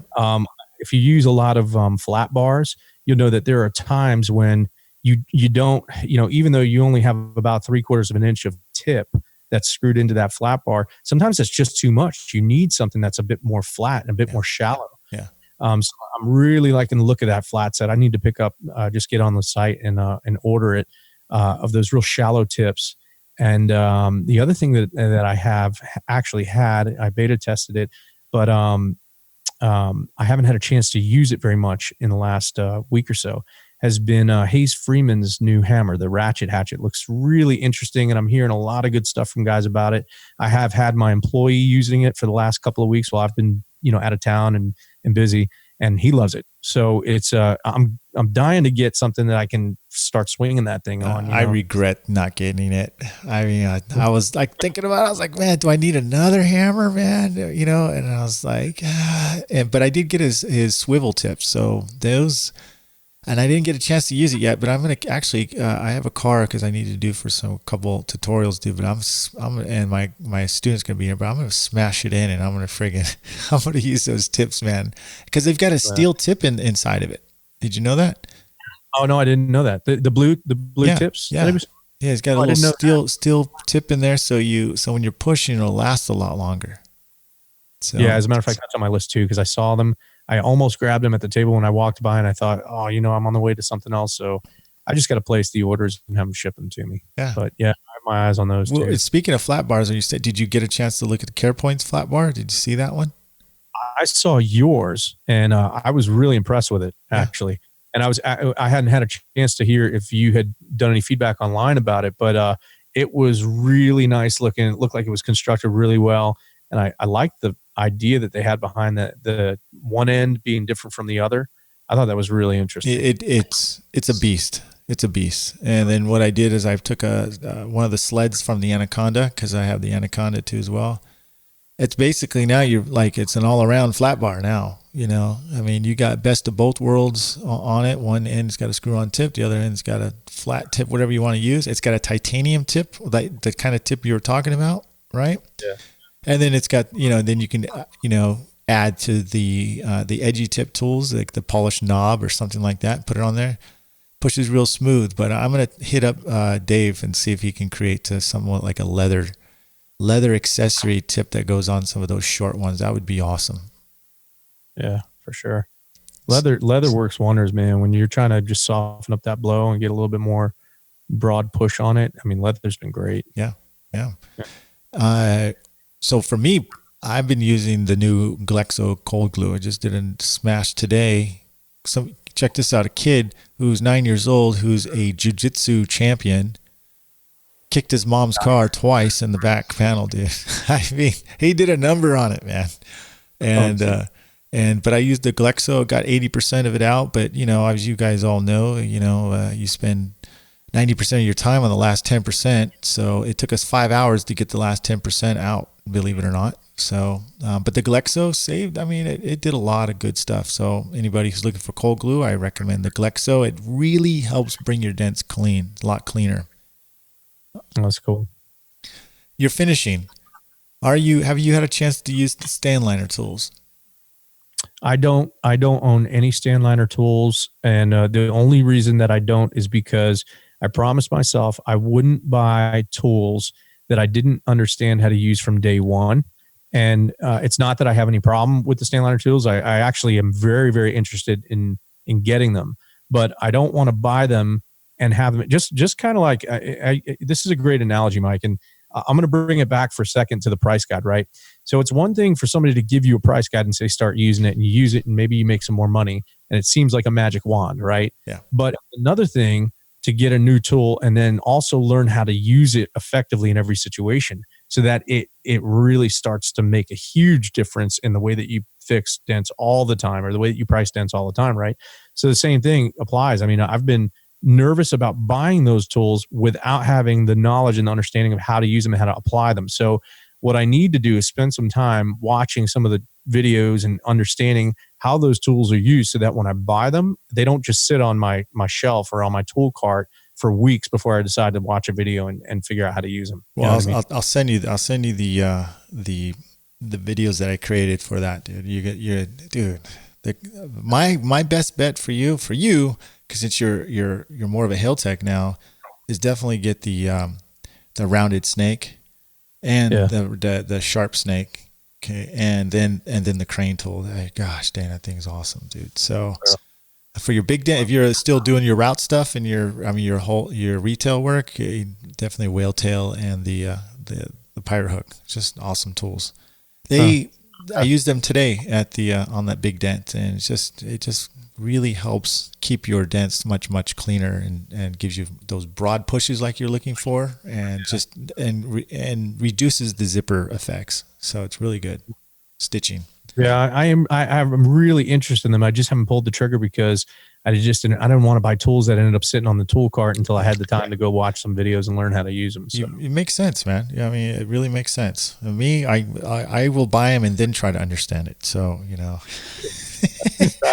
If you use a lot of flat bars, you'll know that there are times when you don't, even though you only have about 3/4 of an inch of tip that's screwed into that flat bar, sometimes that's just too much. You need something that's a bit more flat and a bit more shallow. Yeah. So I'm really liking the look of that flat set. I need to pick up, just get on the site and order it, of those real shallow tips. And the other thing that I have actually had, I beta tested it, but I haven't had a chance to use it very much in the last week or so, has been Hayes Freeman's new hammer, the Ratchet Hatchet. Looks really interesting, and I'm hearing a lot of good stuff from guys about it. I have had my employee using it for the last couple of weeks while I've been, out of town and busy, and he loves it. So it's I'm dying to get something that I can start swinging that thing on. I regret not getting it. I mean, I was like thinking about it. I was like, man, do I need another hammer, man? And I was like, but I did get his swivel tips. So those, and I didn't get a chance to use it yet, but I'm gonna actually. I have a car because I need to do for some couple tutorials, dude. But and my student's gonna be here, but I'm gonna smash it in, and I'm gonna friggin' I'm gonna use those tips, man, because they've got a steel tip inside of it. Did you know that? Oh no, I didn't know that. The blue Yeah, tips. yeah, yeah. It's got a little steel tip in there, so when you're pushing, it'll last a lot longer. So, yeah, as a matter of fact, that's on my list too because I saw them. I almost grabbed them at the table when I walked by, and I thought, oh, I'm on the way to something else, so I just got to place the orders and have them ship them to me. Yeah, but yeah, I have my eyes on those too. Speaking of flat bars, did you get a chance to look at the CarePoints flat bar? Did you see that one? I saw yours, and I was really impressed with it actually. And I hadn't had a chance to hear if you had done any feedback online about it, but it was really nice looking. It looked like it was constructed really well, and I liked the idea that they had behind the one end being different from the other. I thought that was really interesting. It's a beast. It's a beast. And then what I did is I took one of the sleds from the Anaconda, because I have the Anaconda too as well. It's basically now it's an all around flat bar now. I mean, you got best of both worlds on it. One end's got a screw on tip, the other end's got a flat tip, whatever you want to use. It's got a titanium tip, like the kind of tip you were talking about, right? Yeah. And then it's got, then you can, add to the edgy tip tools, like the polished knob or something like that, put it on there. Pushes real smooth. But I'm going to hit up Dave and see if he can create somewhat like a leather accessory tip that goes on some of those short ones. That would be awesome. Yeah, for sure. Leather works wonders, man. When you're trying to just soften up that blow and get a little bit more broad push on it. I mean, leather's been great. Yeah. So for me, I've been using the new Glexo cold glue. I just did a smash today. So check this out. A kid who's 9 years old, who's a jiu-jitsu champion, kicked his mom's car twice in the back panel, dude. I mean, he did a number on it, man. But I used the Glexo, got 80% of it out. But, as you guys all know, you spend 90% of your time on the last 10%. So it took us 5 hours to get the last 10% out, believe it or not. So, but the Glexo saved, it did a lot of good stuff. So anybody who's looking for cold glue, I recommend the Glexo. It really helps bring your dents clean, a lot cleaner. That's cool. You're finishing. Have you had a chance to use the stand liner tools? I don't own any stand liner tools. And the only reason that I don't is because I promised myself I wouldn't buy tools that I didn't understand how to use from day one. And it's not that I have any problem with the stand liner tools. I actually am very, very interested in getting them, but I don't want to buy them and have them just kind of like, this is a great analogy, Mike. And I'm going to bring it back for a second to the price guide, right? So it's one thing for somebody to give you a price guide and say, start using it, and you use it and maybe you make some more money and it seems like a magic wand, right? Yeah. But another thing to get a new tool and then also learn how to use it effectively in every situation so that it really starts to make a huge difference in the way that you fix dents all the time or the way that you price dents all the time, right? So the same thing applies. I mean, I've been nervous about buying those tools without having the knowledge and understanding of how to use them and how to apply them. So what I need to do is spend some time watching some of the videos and understanding how those tools are used so that when I buy them, they don't just sit on my shelf or on my tool cart for weeks before I decide to watch a video and figure out how to use them. Well, I'll send you the videos that I created for that, dude. My best bet for you, because since you're more of a hail tech now, is definitely get the rounded snake and the sharp snake. Okay, and then the crane tool. Gosh, dang, that thing's awesome, dude. So for your big dent, if you're still doing your route stuff and your retail work, definitely whale tail and the pirate hook, just awesome tools. I used them today at the on that big dent, and it just really helps keep your dents much cleaner and gives you those broad pushes like you're looking for, and and reduces the zipper effects. So it's really good stitching. Yeah, I'm really interested in them. I just haven't pulled the trigger because I didn't want to buy tools that ended up sitting on the tool cart until I had the time to go watch some videos and learn how to use them. So it makes sense, man. Yeah, I mean, it really makes sense. Me, I will buy them and then try to understand it. So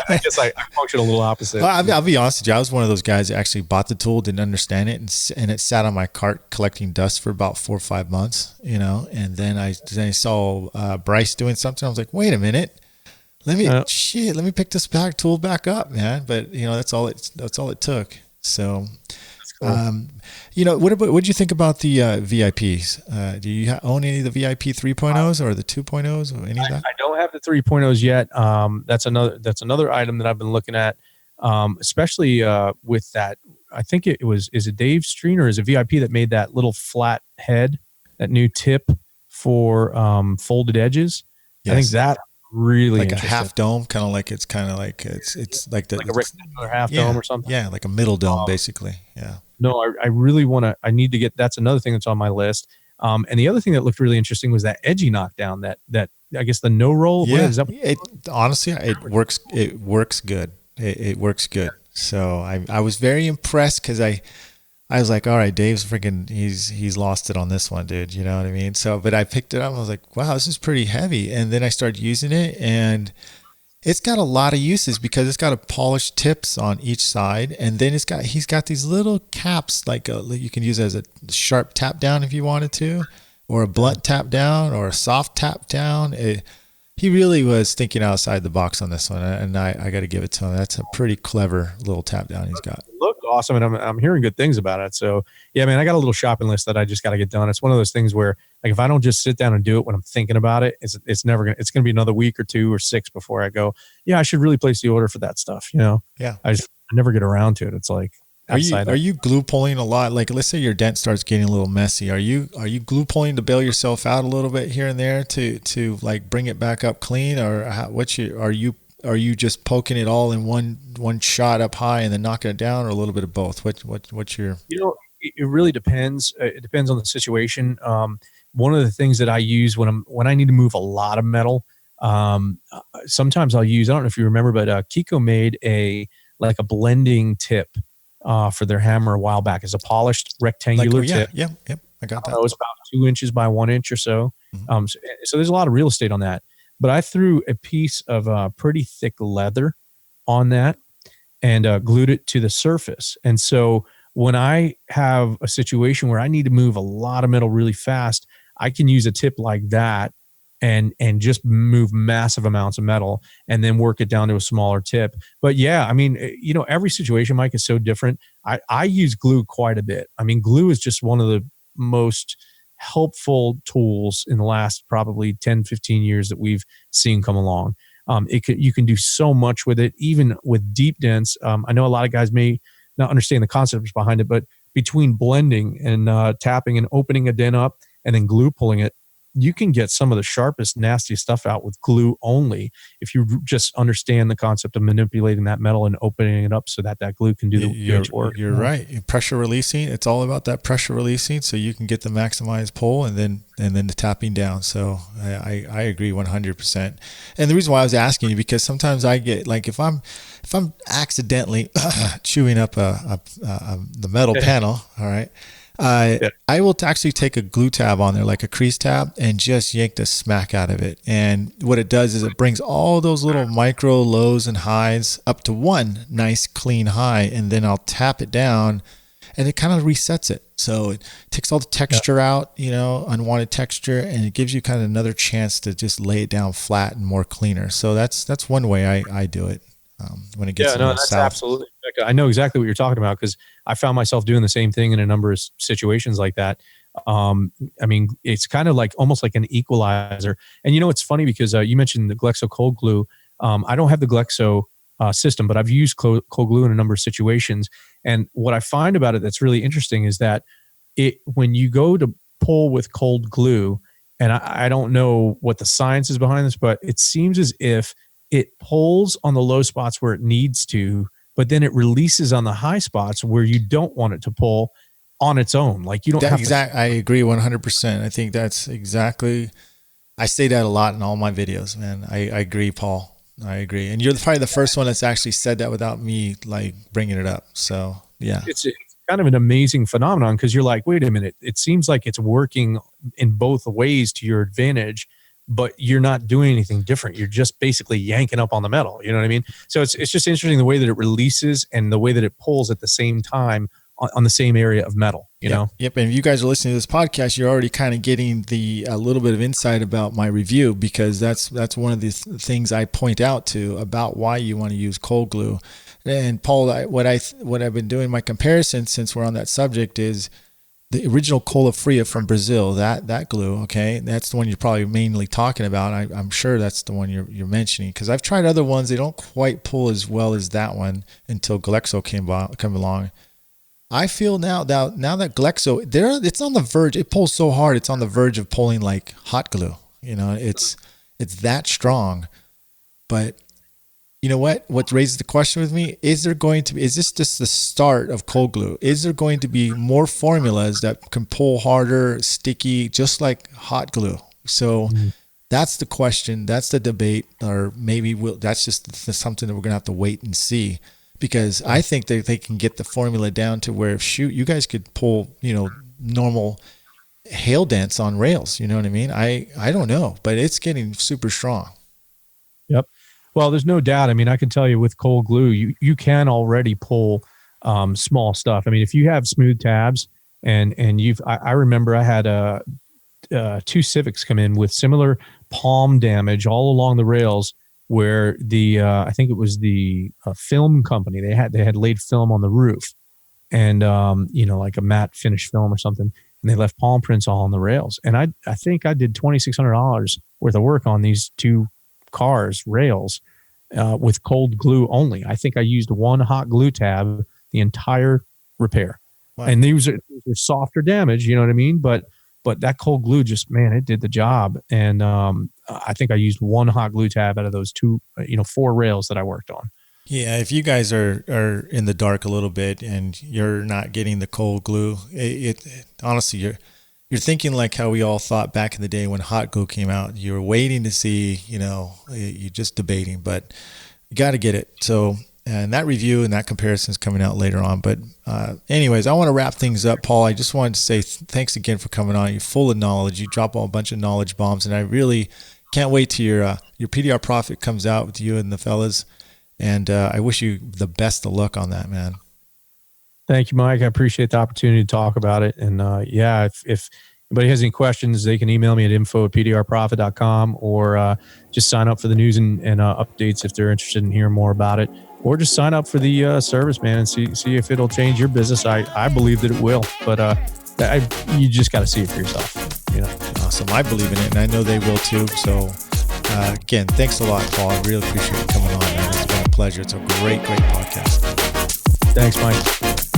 I guess I function a little opposite. Well, I'll be honest with you. I was one of those guys that actually bought the tool, didn't understand it, and it sat on my cart collecting dust for about 4 or 5 months, And then I saw Bryce doing something. I was like, wait a minute, let me pick this tool back up, man. But that's all it took. So, Cool. what did you think about the VIPs? Do you own any of the VIP 3.0s or the 2.0s or any of that? I don't have the 3.0s yet. That's another item that I've been looking at, especially with that. I think is it Dave Streen or is it VIP that made that little flat head, that new tip for folded edges? Yes. I think that really like a half dome, kind of like it's like a rectangular half dome or something. Yeah, like a middle dome, basically. Yeah. No, I really want to. I need to get. That's another thing that's on my list. And the other thing that looked really interesting was that Edgy Knockdown. That I guess the no roll. Yeah. Honestly, it works. It works good. It works good. So I was very impressed because I was like, all right, Dave's freaking he's lost it on this one, dude. You know what I mean? So, but I picked it up. And I was like, wow, this is pretty heavy. And then I started using it, and it's got a lot of uses because it's got a polished tips on each side, and then he's got these little caps you can use as a sharp tap down if you wanted to, or a blunt tap down, or a soft tap down. He really was thinking outside the box on this one, and I got to give it to him. That's a pretty clever little tap down he's got. It looked awesome, and I'm hearing good things about it. So yeah, man, I got a little shopping list that I just got to get done. It's one of those things where, like, if I don't just sit down and do it when I'm thinking about it, it's gonna be another week or 2 or 6 before I go, yeah, I should really place the order for that stuff. Yeah. I never get around to it. It's like, are you glue pulling a lot? Like, let's say your dent starts getting a little messy. Are you glue pulling to bail yourself out a little bit here and there to like bring it back up clean, or are you just poking it all in one shot up high and then knocking it down, or a little bit of both? What's your? It really depends. It depends on the situation. One of the things that I use when I need to move a lot of metal, sometimes I'll use. I don't know if you remember, but Kiko made a blending tip for their hammer a while back. As a polished rectangular tip. Yeah, I got that. It was about 2 inches by 1 inch or so. Mm-hmm. So there's a lot of real estate on that. But I threw a piece of pretty thick leather on that and glued it to the surface. And so when I have a situation where I need to move a lot of metal really fast, I can use a tip like that and just move massive amounts of metal and then work it down to a smaller tip. But yeah, I mean, every situation, Mike, is so different. I use glue quite a bit. I mean, glue is just one of the most helpful tools in the last probably 10, 15 years that we've seen come along. You can do so much with it, even with deep dents. I know a lot of guys may not understand the concepts behind it, but between blending and tapping and opening a dent up and then glue pulling it, you can get some of the sharpest, nastiest stuff out with glue only if you just understand the concept of manipulating that metal and opening it up so that glue can do the work. You're right. Pressure releasing. It's all about that pressure releasing, so you can get the maximized pull and then the tapping down. So I agree 100%. And the reason why I was asking you, because sometimes I get like if I'm accidentally chewing up the metal panel, all right. I will actually take a glue tab on there, like a crease tab, and just yank the smack out of it. And what it does is it brings all those little micro lows and highs up to one nice clean high, and then I'll tap it down, and it kind of resets it. So it takes all the texture out, unwanted texture, and it gives you kind of another chance to just lay it down flat and more cleaner. So that's one way I do it. When it gets that's south. Absolutely. I know exactly what you're talking about because I found myself doing the same thing in a number of situations like that. I mean, it's kind of like almost like an equalizer. And it's funny because you mentioned the Glexo cold glue. I don't have the Glexo system, but I've used cold glue in a number of situations. And what I find about it that's really interesting is that when you go to pull with cold glue, and I don't know what the science is behind this, but it seems as if it pulls on the low spots where it needs to, but then it releases on the high spots where you don't want it to pull on its own. Like you don't have to. I agree 100%. I think that's exactly. I say that a lot in all my videos, man. I agree, Paul. I agree. And you're probably the first one that's actually said that without me like bringing it up. So yeah. It's kind of an amazing phenomenon because you're like, wait a minute. It seems like it's working in both ways to your advantage. but you're not doing anything different. You're just basically yanking up on the metal. You know what I mean? So it's just interesting the way that it releases and the way that it pulls at the same time on the same area of metal, you know? Yep. And if you guys are listening to this podcast, you're already kind of getting a little bit of insight about my review, because that's one of the things I point out to about why you want to use cold glue. And Paul, what I've been doing, my comparison, since we're on that subject, is the original Cola Fria from Brazil, that glue. Okay. That's the one you're probably mainly talking about. I'm sure that's the one you're mentioning, because I've tried other ones. They don't quite pull as well as that one until Glexo came along. I feel now that Glexo, it's on the verge. It pulls so hard, it's on the verge of pulling like hot glue. You know, it's that strong. But you know what? What raises the question with me is: is this just the start of cold glue? Is there going to be more formulas that can pull harder, sticky, just like hot glue? So that's the question. That's the debate, or maybe that's just something that we're gonna have to wait and see. Because I think that they can get the formula down to where, shoot, you guys could pull, normal hail dents on rails. You know what I mean? I don't know, but it's getting super strong. Yep. Well, there's no doubt. I mean, I can tell you with cold glue, you can already pull small stuff. I mean, if you have smooth tabs and I remember I had two Civics come in with similar palm damage all along the rails, where I think it was the film company, they had laid film on the roof, and like a matte finish film or something, and they left palm prints all on the rails. And I think I did $2,600 worth of work on these two cars rails with cold glue only. I think I used one hot glue tab the entire repair. Wow. And these are softer damage, you know what I mean? But that cold glue just, man, it did the job. And I think I used one hot glue tab out of those two, 4 rails that I worked on. Yeah, if you guys are in the dark a little bit and you're not getting the cold glue, it honestly, you're thinking like how we all thought back in the day when hot glue came out. You were waiting to see, you're just debating, but you got to get it. So, and that review and that comparison is coming out later on. But anyways, I want to wrap things up, Paul. I just wanted to say thanks again for coming on. You're full of knowledge. You drop a bunch of knowledge bombs, and I really can't wait till your Pdr Profit comes out with you and the fellas. And I wish you the best of luck on that, man. Thank you, Mike. I appreciate the opportunity to talk about it. And if anybody has any questions, they can email me at info@pdrprofit.com, or just sign up for the news and updates if they're interested in hearing more about it. Or just sign up for the service, man, and see if it'll change your business. I believe that it will, but you just got to see it for yourself. Awesome. I believe in it, and I know they will too. So again, thanks a lot, Paul. I really appreciate you coming on, man. It's been a pleasure. It's a great podcast. Thanks, Mike.